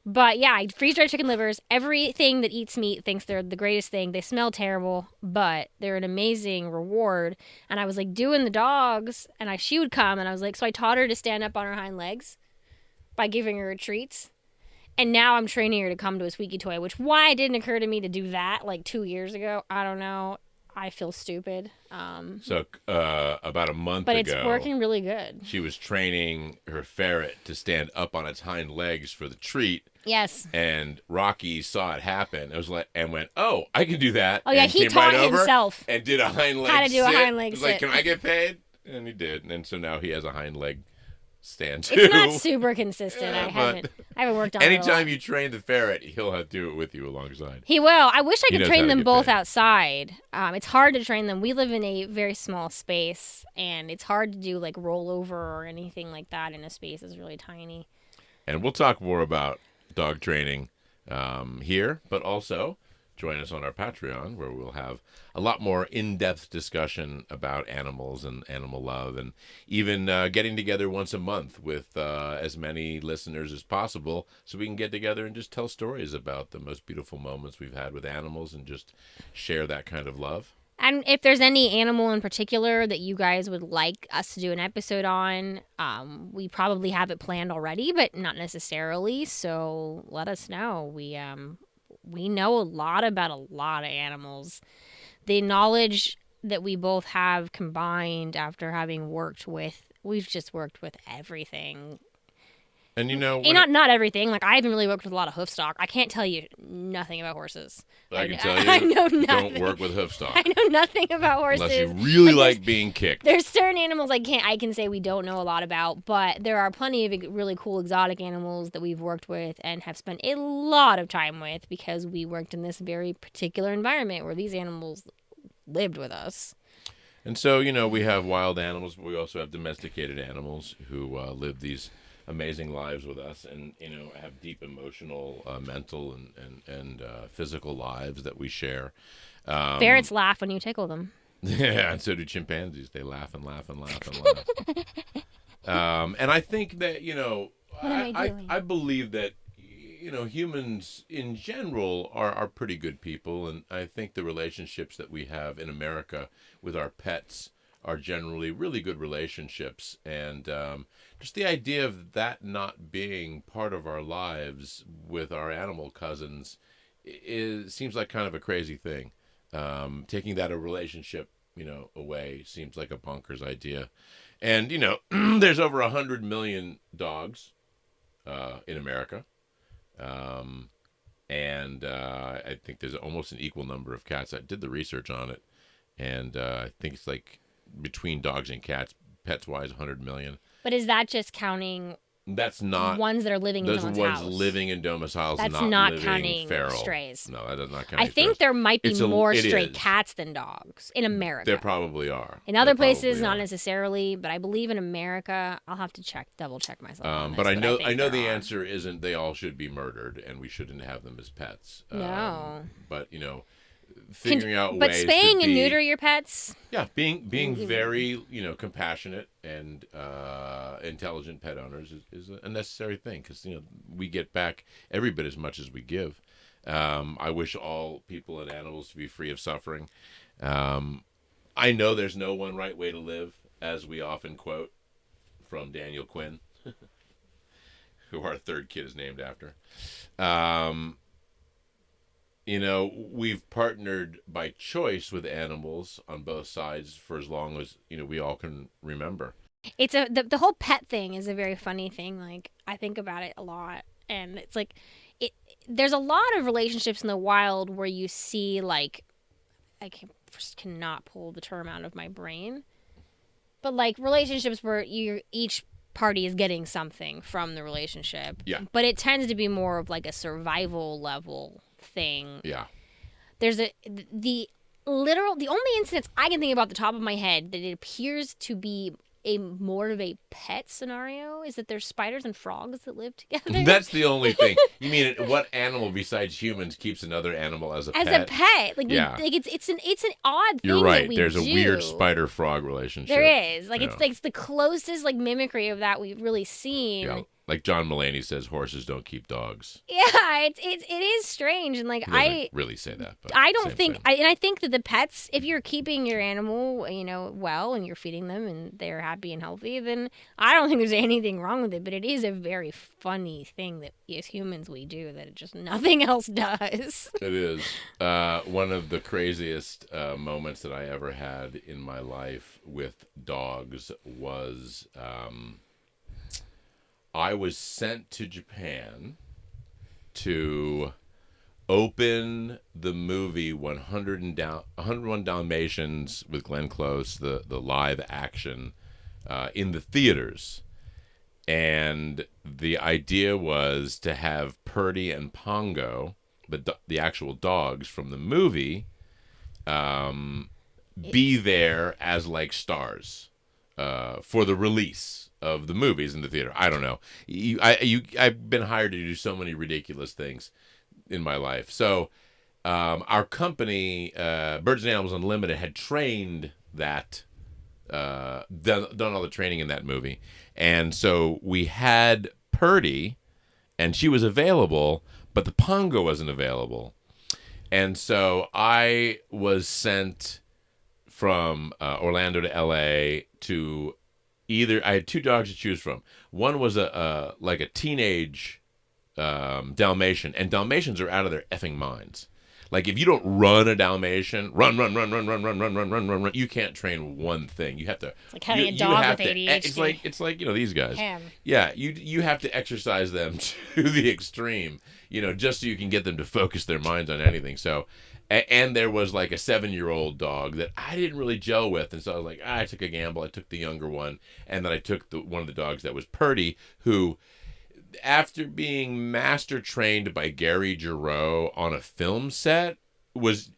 But yeah, I freeze-dried chicken livers. Everything that eats meat thinks they're the greatest thing. They smell terrible, but they're an amazing reward. And I was like doing the dogs, and she would come, and I was like, so I taught her to stand up on her hind legs by giving her treats. And now I'm training her to come to a squeaky toy, why it didn't occur to me to do that like 2 years ago, I don't know. I feel stupid. So about a month ago, but it's working really good. She was training her ferret to stand up on its hind legs for the treat. Yes. And Rocky saw it happen. It was like, and went, "Oh, I can do that." Oh yeah, and he came taught right over himself and did a hind leg. How to do sit. a hind leg He was like, sit. "Can I get paid?" And he did. And so now he has a hind leg stand too. It's not super consistent. Yeah, I haven't worked on it. Anytime you train the ferret, he'll have to do it with you alongside. He will. I wish I He could knows train how to them get both paid. outside. It's hard to train them. We live in a very small space, and it's hard to do like rollover or anything like that in a space that's really tiny. And we'll talk more about dog training here, but also join us on our Patreon, where we'll have a lot more in-depth discussion about animals and animal love, and even getting together once a month with as many listeners as possible so we can get together and just tell stories about the most beautiful moments we've had with animals and just share that kind of love. And if there's any animal in particular that you guys would like us to do an episode on, we probably have it planned already, but not necessarily. So let us know. We know a lot about a lot of animals. The knowledge that we both have combined after having we've just worked with everything. And not everything. Like I haven't really worked with a lot of hoof stock. I can't tell you nothing about horses. I can tell you, I know nothing. don't work with hoof stock. I know nothing about horses. Unless you really like being kicked. There's certain animals I can say we don't know a lot about, but there are plenty of really cool exotic animals that we've worked with and have spent a lot of time with because we worked in this very particular environment where these animals lived with us. And so, we have wild animals, but we also have domesticated animals who live these amazing lives with us and, have deep emotional, mental, and physical lives that we share. Ferrets laugh when you tickle them. Yeah, and so do chimpanzees. They laugh and laugh and laugh and laugh. And I think that, I believe that, humans in general are pretty good people. And I think the relationships that we have in America with our pets are generally really good relationships. And just the idea of that not being part of our lives with our animal cousins seems like kind of a crazy thing. Taking that a relationship, away seems like a bonkers idea. And, there's over 100 million dogs in America. And I think there's almost an equal number of cats. I did the research on it. And I think it's like between dogs and cats, pets-wise, 100 million. But is that just counting That's not ones that are living in those someone's ones house? living in domiciles. That's not not living counting feral. strays. No, that does not count. I think there might be It more stray is. cats than dogs in America. There probably are. In other There probably places, not are. necessarily, but I believe in America. I'll have to double check myself. On But this, I know think the there are. answer isn't they all should be murdered and we shouldn't have them as pets. No. But figuring out But ways spaying to and neuter your pets. Yeah, being very compassionate and intelligent pet owners is a necessary thing because we get back every bit as much as we give. I wish all people and animals to be free of suffering. I know there's no one right way to live, as we often quote from Daniel Quinn. who our third kid is named after. We've partnered by choice with animals on both sides for as long as, we all can remember. It's the whole pet thing is a very funny thing. Like, I think about it a lot, and it's like there's a lot of relationships in the wild where you see, like, just cannot pull the term out of my brain, but like relationships where each party is getting something from the relationship. Yeah. But it tends to be more of like a survival level thing. Yeah. There's the only instance I can think about at the top of my head that it appears to be more of a pet scenario is that there's spiders and frogs that live together. That's the only thing. You mean what animal besides humans keeps another animal as a pet? As a pet, like, yeah. it's an odd thing. You're right. That we There's do. a weird spider frog relationship. There is, like, Yeah. it's the closest like mimicry of that we've really seen. Yeah. Like John Mulaney says, horses don't keep dogs. Yeah, it is strange, and like He doesn't really say that. But I don't same think, thing. I think that the pets, if you're keeping your animal, well, and you're feeding them and they're happy and healthy, then I don't think there's anything wrong with it. But it is a very funny thing that as humans we do that just nothing else does. It is. One of the craziest moments that I ever had in my life with dogs was I was sent to Japan to open the movie 101 Dalmatians with Glenn Close, the live action, in the theaters. And the idea was to have Purdy and Pongo, the actual dogs from the movie, be there as like stars for the release of the movies in the theater. I don't know. I've been hired to do so many ridiculous things in my life. So our company, Birds and Animals Unlimited, had trained that, done all the training in that movie. And so we had Purdy, and she was available, but the Pongo wasn't available. And so I was sent from Orlando to LA to I had two dogs to choose from. One was a teenage Dalmatian, and Dalmatians are out of their effing minds. Like, if you don't run a Dalmatian, run, you can't train one thing. You have to. It's like having a dog with ADHD. It's like these guys. Him. Yeah, you have to exercise them to the extreme, just so you can get them to focus their minds on anything. So, and there was like a 7-year-old dog that I didn't really gel with, and so I was like, I took a gamble. I took the younger one, and then I took one of the dogs that was Purdy, who, after being master trained by Gary Giroux on a film set,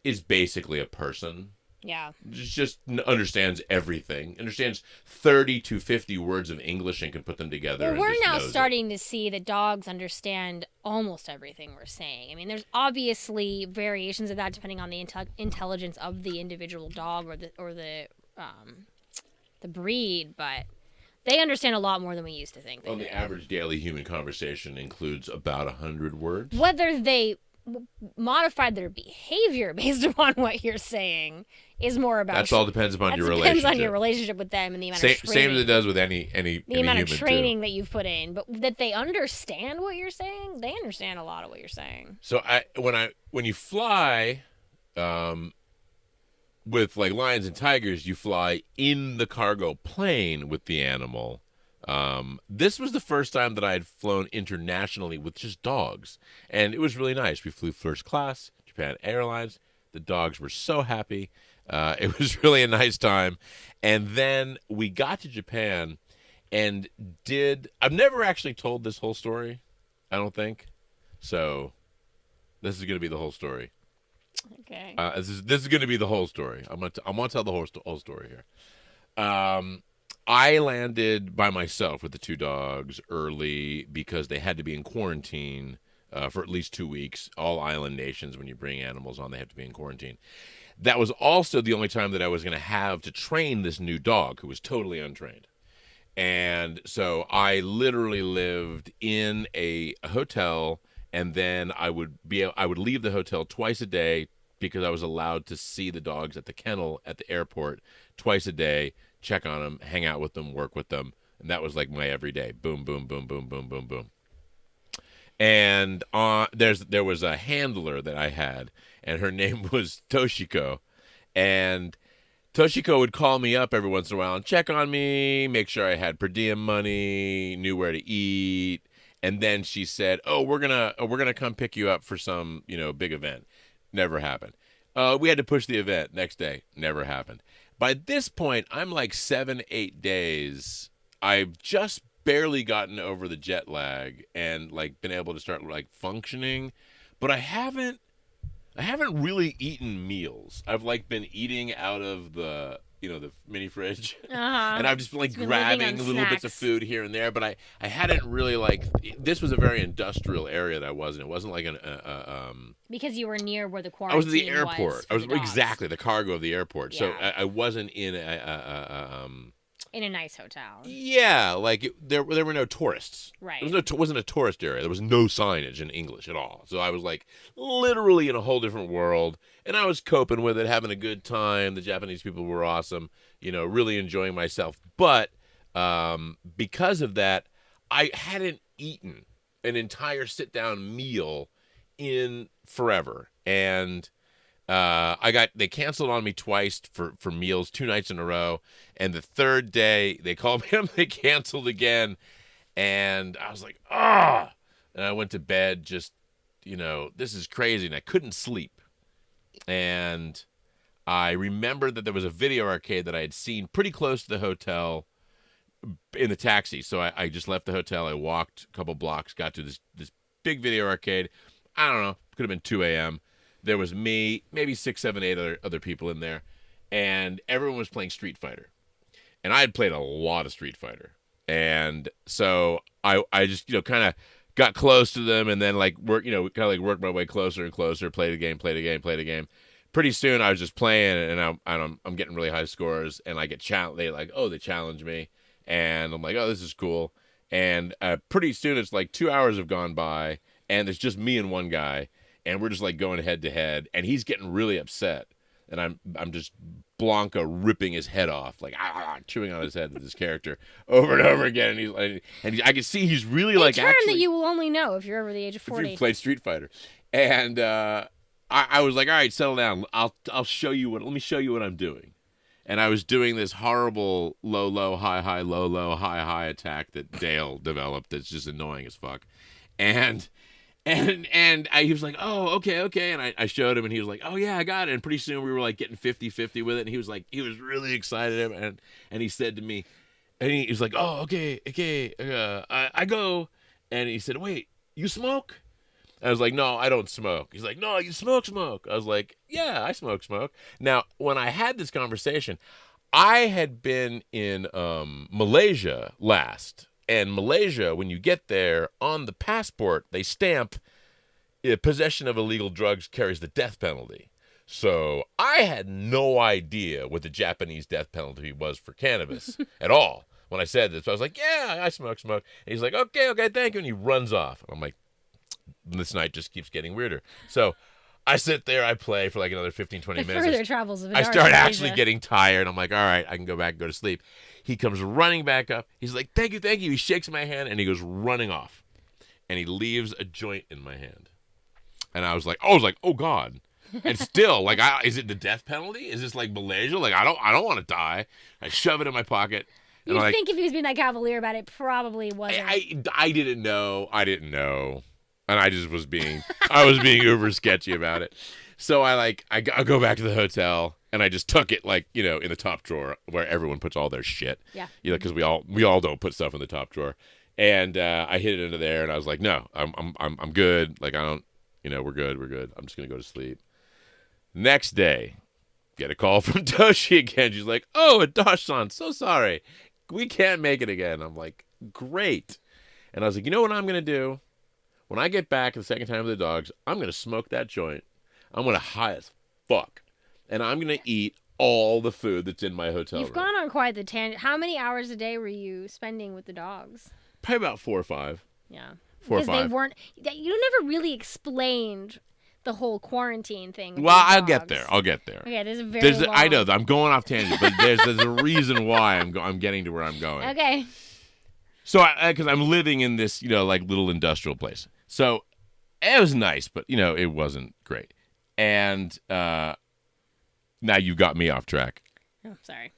is basically a person. Yeah. Just understands everything. Understands 30 to 50 words of English and can put them together. Well, and we're just now knows starting to see that dogs understand almost everything we're saying. I mean, there's obviously variations of that depending on the intelligence of the individual dog or the breed, but they understand a lot more than we used to think. Well, the average daily human conversation includes about 100 words. Whether they modified their behavior based upon what you're saying is more about. That all depends upon your relationship. Depends on your relationship with them and the amount of training. Same as it does with any the amount of human training too. that you've put in, but that they understand what you're saying. They understand a lot of what you're saying. So when you fly, with like lions and tigers, you fly in the cargo plane with the animal. This was the first time that I had flown internationally with just dogs, and it was really nice. We flew first class, Japan Airlines. The dogs were so happy. It was really a nice time. And then we got to Japan and I've never actually told this whole story, I don't think. So this is going to be the whole story. Okay. This is going to be the whole story. I'm going to tell the whole story here. I landed by myself with the two dogs early because they had to be in quarantine for at least 2 weeks. All island nations, when you bring animals on, they have to be in quarantine. That was also the only time that I was going to have to train this new dog who was totally untrained. And so I literally lived in a hotel, and then I would leave the hotel twice a day because I was allowed to see the dogs at the kennel at the airport twice a day, check on them, hang out with them, work with them. And that was like my everyday. Boom, boom, boom, boom, boom, boom, boom. And there was a handler that I had, and her name was Toshiko. And Toshiko would call me up every once in a while and check on me, make sure I had per diem money, knew where to eat. And then she said, "Oh, we're gonna come pick you up for some, big event." Never happened. We had to push the event next day. Never happened. By this point, I'm like 7, 8 days. I've just barely gotten over the jet lag and like been able to start like functioning, but I haven't really eaten meals. I've like been eating out of the the mini fridge, and I've just been like grabbing little bits of food here and there. But I hadn't really like, this was a very industrial area that I was in. It wasn't like because you were near where the quarantine I was at the airport. I was the exactly the cargo of the airport. Yeah. So I wasn't in in a nice hotel. Yeah, like there were no tourists. Right. It wasn't a tourist area. There was no signage in English at all. So I was like literally in a whole different world, and I was coping with it, having a good time. The Japanese people were awesome, really enjoying myself. But because of that, I hadn't eaten an entire sit-down meal in forever, and they canceled on me twice for meals, 2 nights in a row. And the third day they called me up, they canceled again. And I was like, ah. And I went to bed just, this is crazy. And I couldn't sleep. And I remembered that there was a video arcade that I had seen pretty close to the hotel in the taxi. So I just left the hotel. I walked a couple blocks, got to this big video arcade. I don't know, could have been 2 a.m. There was me, maybe 6, 7, 8 other people in there, and everyone was playing Street Fighter. And I had played a lot of Street Fighter. And so I just, kind of got close to them, and then worked my way closer and closer, played a game. Pretty soon I was just playing, and I'm getting really high scores, and I get challenged. They challenge me, and I'm like, oh, this is cool. And pretty soon it's like 2 hours have gone by, and it's just me and one guy. And we're just like going head to head, and he's getting really upset, and I'm just Blanca ripping his head off, like chewing on his head with this character over and over again, and I can see he's really a like term actually that you will only know if you're over the age of 40. If you've played Street Fighter, and I was like, all right, settle down. I'll show you let me show you what I'm doing, and I was doing this horrible low high low high attack that Dale developed that's just annoying as fuck, and he was like, oh, okay. And I showed him, and he was like, oh, yeah, I got it. And pretty soon we were like getting 50-50 with it. And he was like, he was really excited. And he said to me, and he was like, oh, okay. I go. And he said, wait, you smoke? I was like, no, I don't smoke. He's like, no, you smoke. I was like, yeah, I smoke. Now, when I had this conversation, I had been in Malaysia last. And Malaysia, when you get there, on the passport, they stamp possession of illegal drugs carries the death penalty. So I had no idea what the Japanese death penalty was for cannabis at all when I said this. So I was like, yeah, I smoke. And he's like, okay, thank you. And he runs off. And I'm like, this night just keeps getting weirder. So I sit there, I play for like another 15, 20 minutes. Further travels of I start actually getting tired. I'm like, all right, I can go back and go to sleep. He comes running back up. He's like, thank you. He shakes my hand, and he goes running off. And he leaves a joint in my hand. And I was like, oh, God. And still, is it the death penalty? Is this like Malaysia? Like, I don't want to die. I shove it in my pocket. You'd think if he was being that cavalier about it, probably wasn't. I didn't know. And I just was being uber sketchy about it. So I go back to the hotel, and I just tuck it in the top drawer where everyone puts all their shit. Yeah. Because we all don't put stuff in the top drawer. And I hid it into there, and I was like, no, I'm good. Like, I don't, we're good. I'm just gonna go to sleep. Next day, get a call from Toshi again. She's like, oh, Adosh-san, so sorry, we can't make it again. I'm like, great. And I was like, you know what I'm gonna do? When I get back the second time with the dogs, I'm gonna smoke that joint. I'm going to high as fuck. And I'm going to eat all the food that's in my hotel room. You've gone on quite the tangent. How many hours a day were you spending with the dogs? Probably about 4 or 5. Yeah. 4 or 5. Because they weren't... You never really explained the whole quarantine thing. Well, I'll get there. Okay, there's a very long... I know, I'm going off tangent, but there's a reason why I'm getting to where I'm going. Okay. So, because I'm living in this, little industrial place. So it was nice, but, it wasn't great. And now you got me off track. Oh, sorry.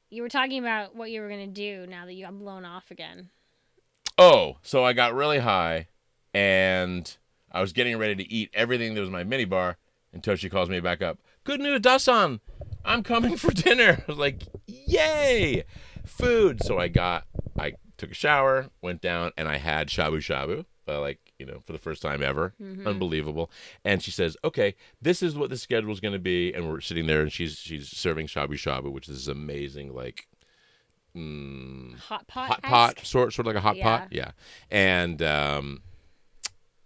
You were talking about what you were going to do now that you got blown off again. Oh, so I got really high, and I was getting ready to eat everything that was my minibar until she calls me back up. Good news, Dasan. I'm coming for dinner. I was like, yay, food. So I took a shower, went down, and I had shabu shabu, for the first time ever. Mm-hmm. Unbelievable. And she says, okay, this is what the schedule is going to be. And we're sitting there, and she's serving shabu shabu, which is amazing, Hot pot, sort of like a hot pot. Yeah. And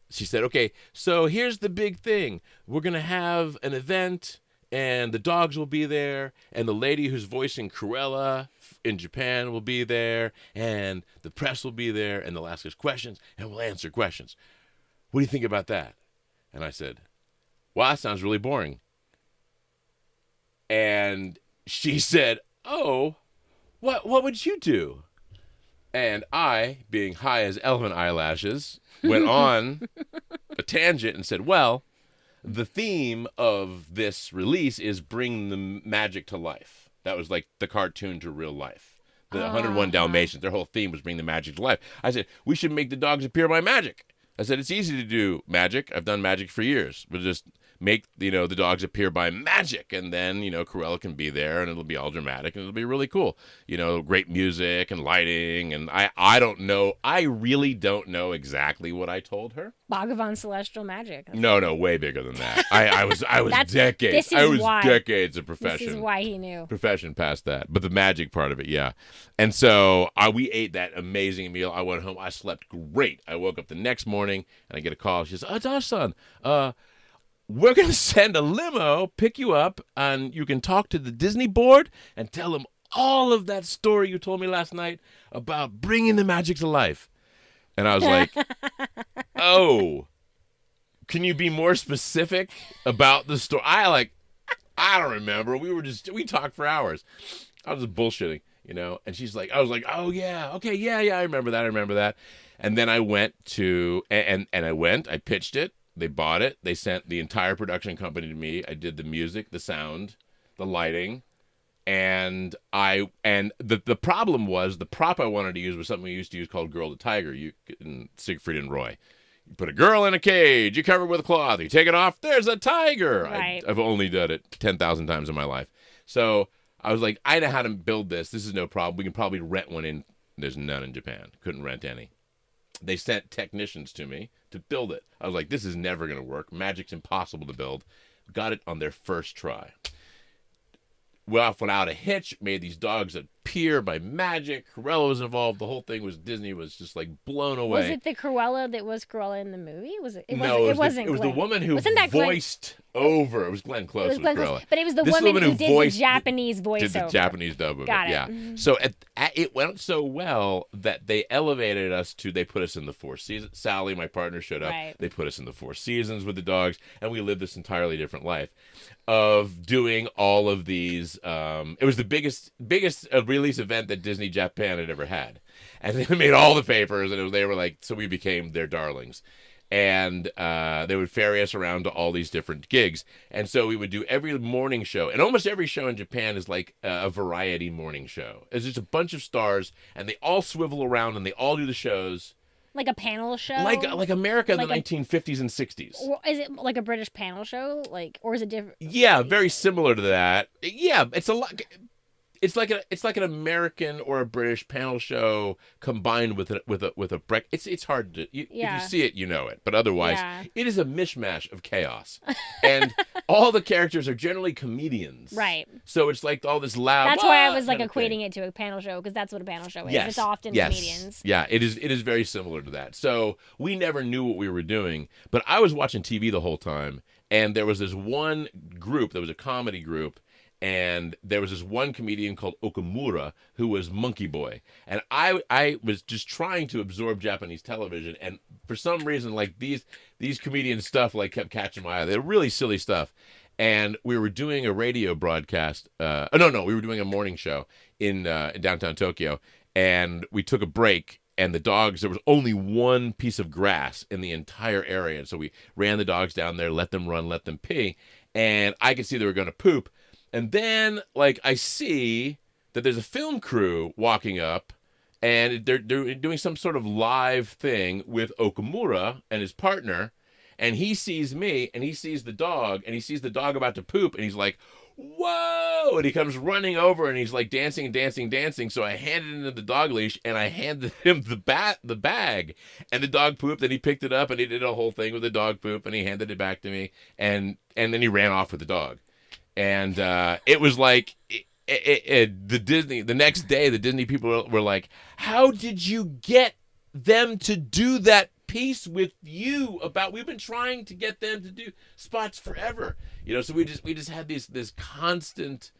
she said, okay, so here's the big thing. We're going to have an event, and the dogs will be there, and the lady who's voicing Cruella in Japan will be there, and the press will be there, and they'll ask us questions, and we'll answer questions. What do you think about that? And I said, wow, that sounds really boring. And she said, oh, what would you do? And I, being high as elephant eyelashes, went on a tangent and said, well, the theme of this release is bring the magic to life. That was like the cartoon to real life. The 101 Dalmatians, their whole theme was bring the magic to life. I said, we should make the dogs appear by magic. I said, it's easy to do magic. I've done magic for years. But just make, the dogs appear by magic. And then, Cruella can be there, and it'll be all dramatic, and it'll be really cool. Great music and lighting. And I don't know. I really don't know exactly what I told her. Bhagavan Celestial Magic. No, way bigger than that. I was decades. Decades of profession. This is why he knew. Profession past that. But the magic part of it, yeah. And so we ate that amazing meal. I went home. I slept great. I woke up the next morning, and I get a call. She says, Dash-san, we're going to send a limo, pick you up, and you can talk to the Disney board and tell them all of that story you told me last night about bringing the magic to life. And I was like, oh, can you be more specific about the story? I don't remember. We talked for hours. I was just bullshitting, and she's like, I was like, oh yeah, okay, yeah, I remember that. And then I went to, and I pitched it. They bought it. They sent the entire production company to me. I did the music, the sound, the lighting, and the problem was the prop I wanted to use was something we used to use called Girl to Tiger. Siegfried and Roy. You put a girl in a cage. You cover it with a cloth. You take it off. There's a tiger. Right. I've only done it 10,000 times in my life. So I was like, I know how to build this. This is no problem. We can probably rent one in. There's none in Japan. Couldn't rent any. They sent technicians to me to build it. I was like, this is never going to work. Magic's impossible to build. Got it on their first try. Without a hitch, made these dogs appear by magic. Cruella was involved. The whole thing was Disney was just blown away. Was it the Cruella that was Cruella in the movie? It wasn't. It was the woman who voiced over. It was Glenn Close. It was Glenn Close, but it was the woman who did the Japanese voiceover. Did the Japanese dub of it. Got it. Yeah. Mm-hmm. So it went so well that they elevated us to. They put us in the Four Seasons. Sally, my partner, showed up. Right. They put us in the Four Seasons with the dogs, and we lived this entirely different life of doing all of these. It was the biggest release event that Disney Japan had ever had, and they made all the papers, and they were like, so we became their darlings. And they would ferry us around to all these different gigs. And so we would do every morning show. And almost every show in Japan is like a variety morning show. It's just a bunch of stars, and they all swivel around, and they all do the shows. Like a panel show? Like America in the 1950s and 60s. Or is it like a British panel show? Or is it different? Yeah, very similar to that. Yeah, it's a lot... It's like an American or a British panel show combined with a break. It's hard to if you see it, you know it, but otherwise it is a mishmash of chaos, and all the characters are generally comedians. Right. So it's like all this loud. That's why I was equating it to a panel show, because that's what a panel show is. Yes. It's often comedians. Yeah, it is very similar to that. So we never knew what we were doing, but I was watching TV the whole time, and there was this one group that was a comedy group. And there was this one comedian called Okamura who was Monkey Boy. And I was just trying to absorb Japanese television. And for some reason, these comedian stuff kept catching my eye. They're really silly stuff. And we were doing a radio broadcast. We were doing a morning show in downtown Tokyo. And we took a break. and the dogs, there was only one piece of grass in the entire area. And so we ran the dogs down there, let them run, let them pee. And I could see they were going to poop. And then, like, I see that there's a film crew walking up, and they're doing some sort of live thing with Okamura and his partner. And he sees me, and he sees the dog, and he sees the dog about to poop, and he's like, whoa! And he comes running over, and he's like dancing. So I handed him the dog leash, and I handed him the bag. And the dog pooped, and he picked it up, and he did a whole thing with the dog poop, and he handed it back to me, and then he ran off with the dog. And it was like... the next day, the Disney people were like, how did you get them to do that piece with you? We've been trying to get them to do spots forever, so we just had this constant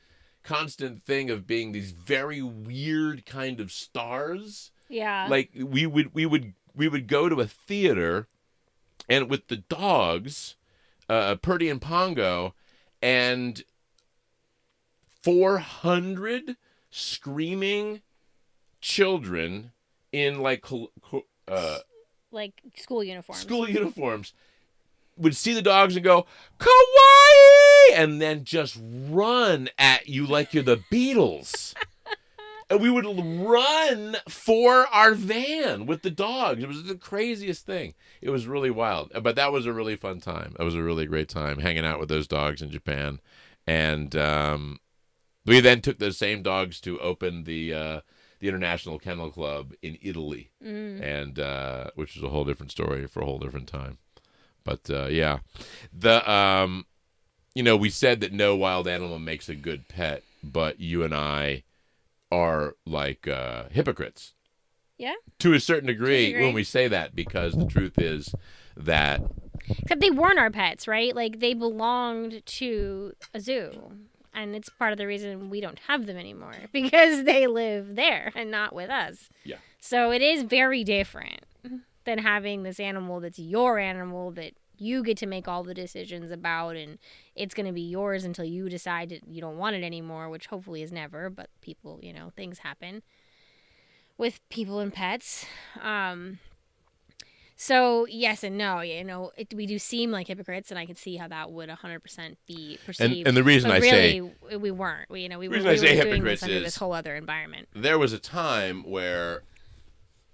thing of being these very weird kind of stars. Yeah. Like we would go to a theater, and with the dogs, Purdy and Pongo, and 400 screaming children in like school uniforms. School uniforms would see the dogs and go, kawaii, and then just run at you like you're the Beatles. And we would run for our van with the dogs. It was the craziest thing. It was really wild. But that was a really fun time. That was a really great time hanging out with those dogs in Japan. And we then took those same dogs to open the International Kennel Club in Italy, and which is a whole different story for a whole different time. But yeah, we said that no wild animal makes a good pet, but you and I are like hypocrites. Yeah. To a certain degree when we say that, because the truth is that... Except they weren't our pets, right? Like, they belonged to a zoo. And it's part of the reason we don't have them anymore, because they live there and not with us. Yeah. So it is very different than having this animal that's your animal that you get to make all the decisions about, and it's going to be yours until you decide that you don't want it anymore, which hopefully is never, but people, things happen with people and pets. So, yes and no, we do seem like hypocrites, and I can see how that would 100% be perceived. And the reason I say... we weren't. We were hypocrites doing this under this whole other environment. There was a time where...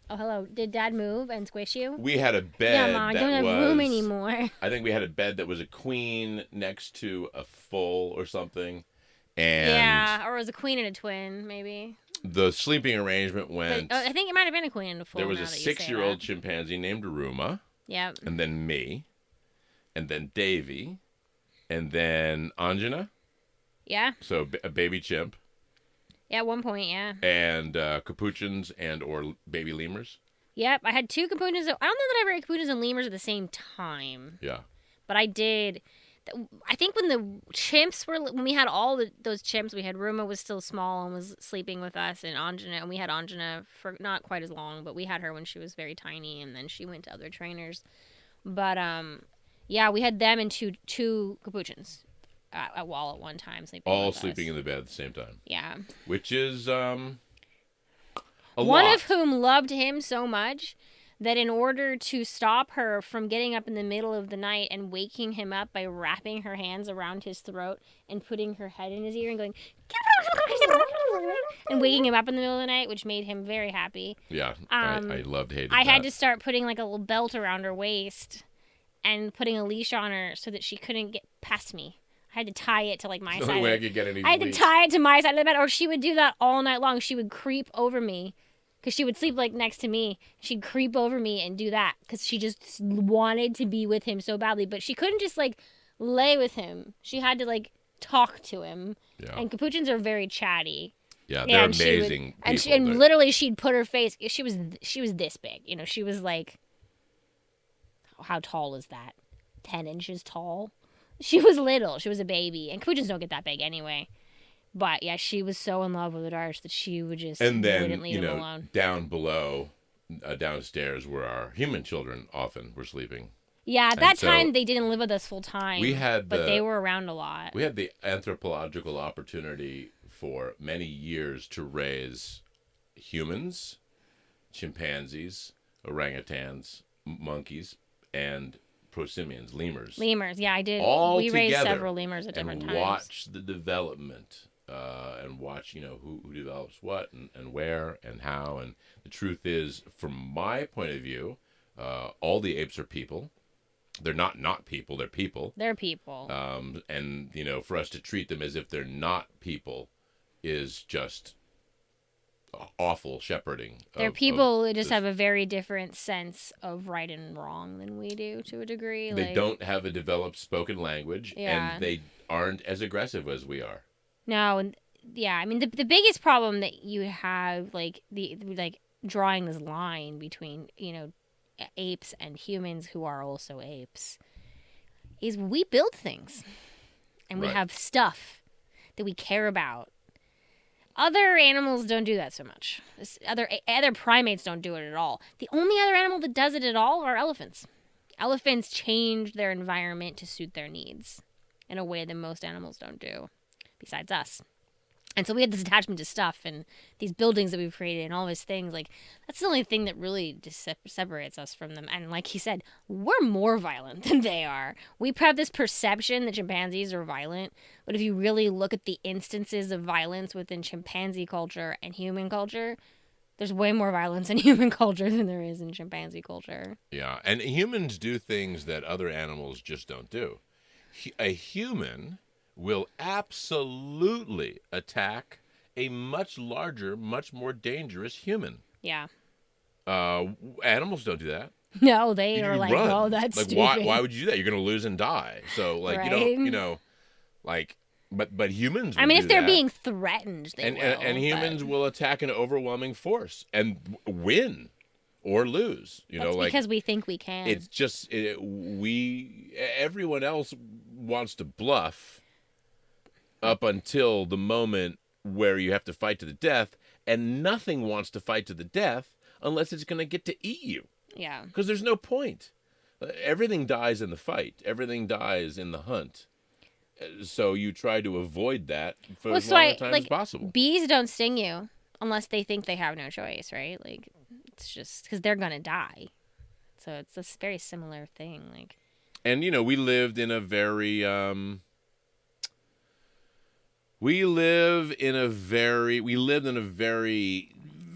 Oh, hello. Did Dad move and squish you? We had a bed Yeah, Mom, I don't have room anymore. I think we had a bed that was a queen next to a foal or something. And yeah, or it was a queen and a twin, maybe. The sleeping arrangement went... I think it might have been a queen and a foal. There was a 6-year-old chimpanzee named Aruma. Yep. And then me. And then Davy. And then Anjana. Yeah. So a baby chimp. Yeah, at one point, yeah. And capuchins or baby lemurs. Yep, I had 2 capuchins. I don't know that I ever had capuchins and lemurs at the same time. Yeah. But I did... I think when the chimps when we had all those chimps, we had Ruma was still small and was sleeping with us, and Anjana, and we had Anjana for not quite as long, but we had her when she was very tiny, and then she went to other trainers. But yeah, we had them and two capuchins at wall at one time, sleeping in the bed at the same time. Yeah, which is one of whom loved him so much that in order to stop her from getting up in the middle of the night and waking him up by wrapping her hands around his throat and putting her head in his ear and going, and waking him up in the middle of the night, which made him very happy. Yeah, I hated that. I had to start putting like a little belt around her waist and putting a leash on her so that she couldn't get past me. I had to tie it to like my side. The only way I could get any I had to tie it to my side of the bed, or she would do that all night long. She would creep over me. Because she would sleep, like, next to me. She'd creep over me and do that. Because she just wanted to be with him so badly. But she couldn't just, like, lay with him. She had to, like, talk to him. Yeah. And capuchins are very chatty. Yeah, they're amazing people. And literally, she'd put her face... She was this big. She was, like... How tall is that? 10 inches tall? She was little. She was a baby. And capuchins don't get that big anyway. But, yeah, she was so in love with the Darsh that she would just wouldn't leave him alone. Down below, downstairs, where our human children often were sleeping. Yeah, at that time, they didn't live with us full time. But they were around a lot. We had the anthropological opportunity for many years to raise humans chimpanzees, orangutans, monkeys, and prosimians, lemurs. Lemurs, yeah, I did. All we raised together several lemurs at different and times. watch the development and watch, who develops what and where and how. And the truth is, from my point of view, all the apes are people. They're not people. They're people. They're people. And, for us to treat them as if they're not people is just awful shepherding. They're people who just have a very different sense of right and wrong than we do, to a degree. They don't have a developed spoken language, Yeah. and they aren't as aggressive as we are. No, and yeah, I mean the biggest problem that you have, drawing this line between apes and humans who are also apes, is we build things, and we Right. have stuff that we care about. Other animals don't do that so much. Other primates don't do it at all. The only other animal that does it at all are elephants. Elephants change their environment to suit their needs in a way that most animals don't do, besides us. And so we had this attachment to stuff and these buildings that we've created and all these things. Like, that's the only thing that really just separates us from them. And like he said, we're more violent than they are. We have this perception that chimpanzees are violent. But if you really look at the instances of violence within chimpanzee culture and human culture, there's way more violence in human culture than there is in chimpanzee culture. Yeah, and humans do things that other animals just don't do. A human will absolutely attack a much larger, much more dangerous human. Yeah. Animals don't do that. No, they You are like, run. oh, that's like, stupid. why would you do that? You're going to lose and die. So, like, Right. but humans will I mean, do if they're that. being threatened, they will. And humans will attack an overwhelming force and win or lose. That's because we think we can. It's just everyone else wants to bluff up until the moment where you have to fight to the death, and nothing wants to fight to the death unless it's going to get to eat you. Yeah. Because there's no point. Everything dies in the fight. Everything dies in the hunt. So you try to avoid that for as long a time as possible. Bees don't sting you unless they think they have no choice, right? Like, it's just because they're gonna die. So it's this very similar thing. Like, And we lived in a very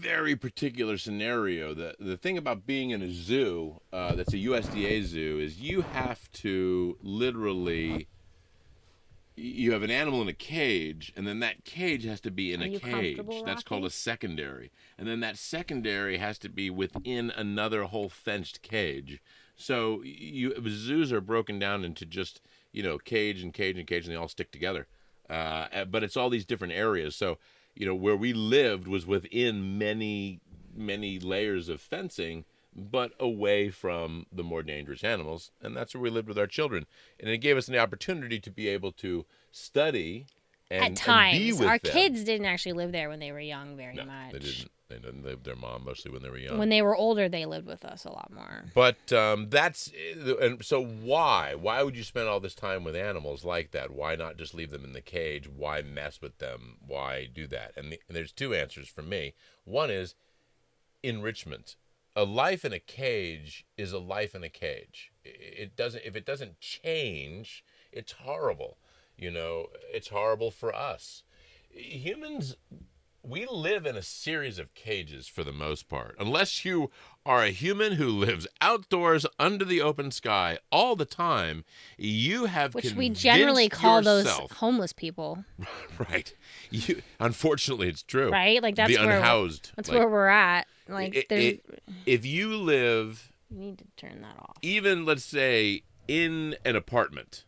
very particular scenario. The thing about being in a zoo, that's a USDA zoo, is you have to literally, you have an animal in a cage, and then that cage has to be in a cage. That's called a secondary. And then that secondary has to be within another whole fenced cage. So zoos are broken down into just, cage and cage and cage, and they all stick together. But it's all these different areas. So, where we lived was within many, many layers of fencing, but away from the more dangerous animals. And that's where we lived with our children. And it gave us the opportunity to be able to study and, at times, and be with our them. kids didn't actually live there when they were young very much. They didn't. They didn't live with their mom mostly when they were young. When they were older, they lived with us a lot more. But and so why would you spend all this time with animals like that? Why not just leave them in the cage? Why mess with them? Why do that? And there's two answers for me. One is enrichment. A life in a cage is a life in a cage. If it doesn't change, it's horrible. It's horrible for us. Humans, we live in a series of cages for the most part. Unless you are a human who lives outdoors under the open sky all the time, you have Which we generally call yourself, those homeless people. Right. Unfortunately, it's true. Right? Like, that's the unhoused. That's where we're at. Like, if you live, you need to turn that off. even, let's say, in an apartment,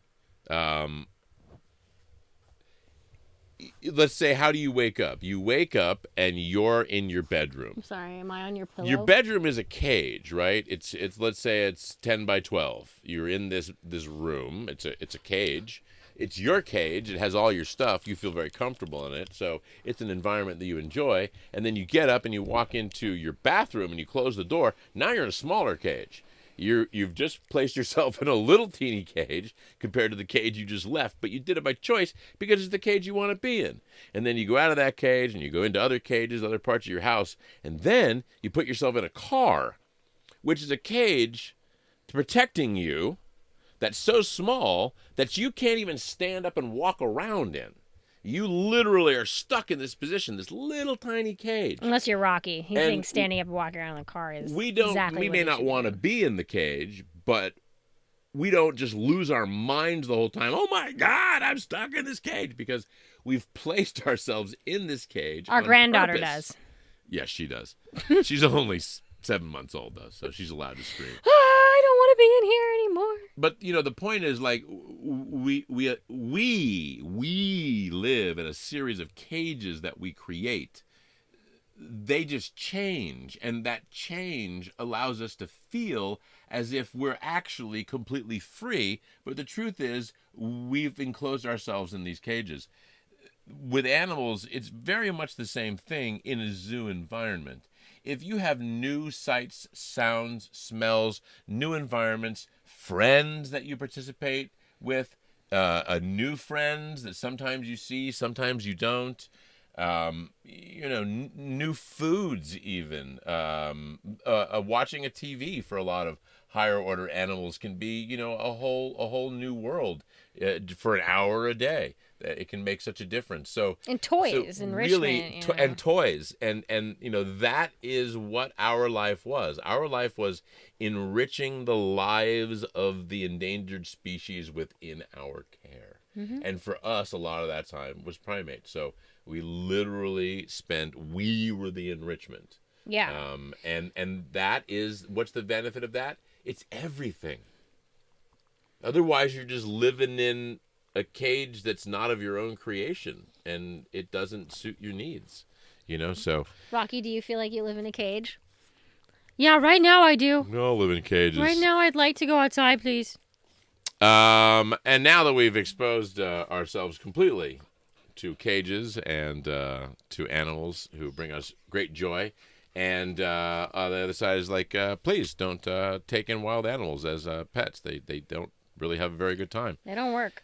let's say, how do you wake up? You wake up and you're in your bedroom. I'm sorry, am I on your pillow? Your bedroom is a cage, right? It's let's say it's 10 by 12. You're in this room. It's a cage. It's your cage. It has all your stuff. You feel very comfortable in it. So it's an environment that you enjoy. And then you get up and you walk into your bathroom and you close the door. Now you're in a smaller cage. You've just placed yourself in a little teeny cage compared to the cage you just left, but you did it by choice because it's the cage you want to be in. And then you go out of that cage and you go into other cages, other parts of your house, and then you put yourself in a car, which is a cage protecting you that's so small that you can't even stand up and walk around in. You literally are stuck in this position, this little tiny cage. Unless you're Rocky. He thinks standing up and walking around in the car is exactly we may not want to be in the cage, but we don't just lose our minds the whole time. Oh my God, I'm stuck in this cage, because we've placed ourselves in this cage. Our granddaughter does. Yes, she does. She's only 7 months old, though, so she's allowed to scream. I don't want to be in here anymore. But the point is, like, we live in a series of cages that we create. They just change, and that change allows us to feel as if we're actually completely free. But the truth is, we've enclosed ourselves in these cages. With animals, it's very much the same thing in a zoo environment. If you have new sights, sounds, smells, new environments, friends that you participate with, new friends that sometimes you see, sometimes you don't, new foods even, watching a TV for a lot of higher order animals can be, a whole new world for an hour a day. It can make such a difference. So and toys, enrichment, really, and toys, and that is what our life was. Our life was enriching the lives of the endangered species within our care. Mm-hmm. And for us, a lot of that time was primates. So we literally we were the enrichment. Yeah. And that is, what's the benefit of that? It's everything. Otherwise, you're just living in a cage that's not of your own creation, and it doesn't suit your needs, so. Rocky, do you feel like you live in a cage? Yeah, right now I do. We all live in cages. Right now I'd like to go outside, please. And now that we've exposed ourselves completely to cages and to animals who bring us great joy, and the other side is like, please don't take in wild animals as pets. They don't really have a very good time. They don't work.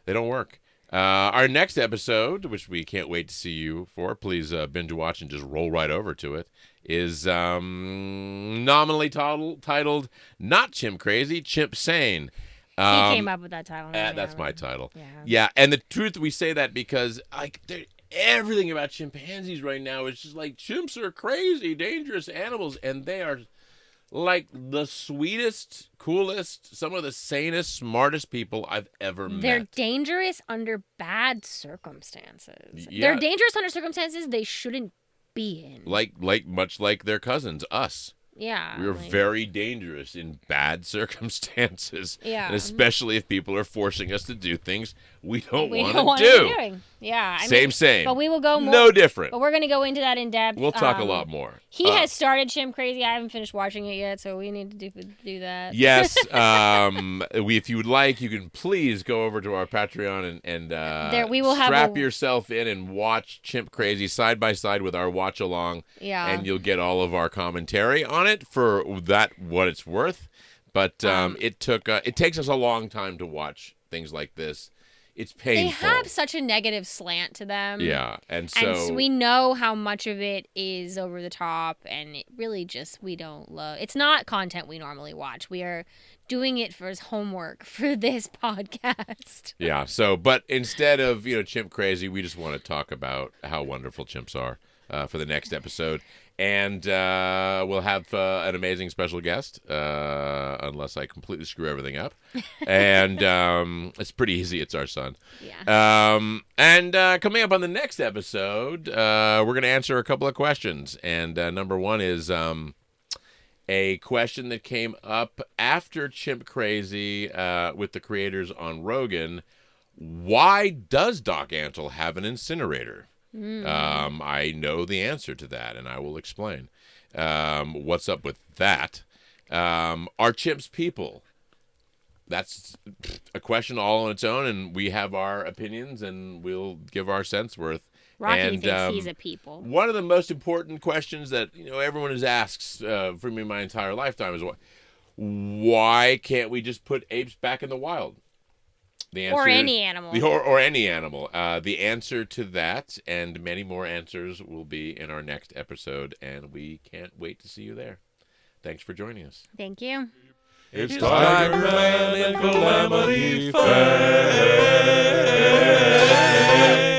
Our next episode, which we can't wait to see you for, please binge watch and just roll right over to it, is nominally titled Not Chimp Crazy, Chimp Sane. He came up with that title. That's my title. Yeah, and the truth, we say that because everything about chimpanzees right now is just like, chimps are crazy, dangerous animals, and they are like the sweetest, coolest, some of the sanest, smartest people I've ever met. They're dangerous under bad circumstances. Yeah. They're dangerous under circumstances they shouldn't be in. Much like their cousins, us. Yeah. We're very dangerous in bad circumstances. Yeah. And especially if people are forcing us to do things we don't to want to do. Yeah. Same. But we will go more. No different. But we're going to go into that in depth. We'll talk a lot more. He has started Chimp Crazy. I haven't finished watching it yet, so we need to do that. Yes. If you would like, you can please go over to our Patreon and we will strap yourself in and watch Chimp Crazy side by side with our watch along. Yeah. And you'll get all of our commentary on it for what it's worth. But it takes us a long time to watch things like this. It's painful. They have such a negative slant to them. Yeah, and so we know how much of it is over the top, and it really just, we don't love. It's not content we normally watch. We are doing it for his homework for this podcast. Yeah, so, but instead of, Chimp Crazy, we just want to talk about how wonderful chimps are for the next episode. And we'll have an amazing special guest, unless I completely screw everything up. And it's pretty easy. It's our son. Yeah. And coming up on the next episode, we're going to answer a couple of questions. And number one is a question that came up after Chimp Crazy with the creators on Rogan. Why does Doc Antle have an incinerator? I know the answer to that, and I will explain. What's up with that? Are chimps people? That's a question all on its own, and we have our opinions, and we'll give our sense worth. Rocky thinks he's a people. One of the most important questions that everyone has asked for me my entire lifetime is Why can't we just put apes back in the wild? The answer Or is- any animal. Or any animal. The answer to that and many more answers will be in our next episode, and we can't wait to see you there. Thanks for joining us. Thank you. It's TigerMan and Calamity Fae.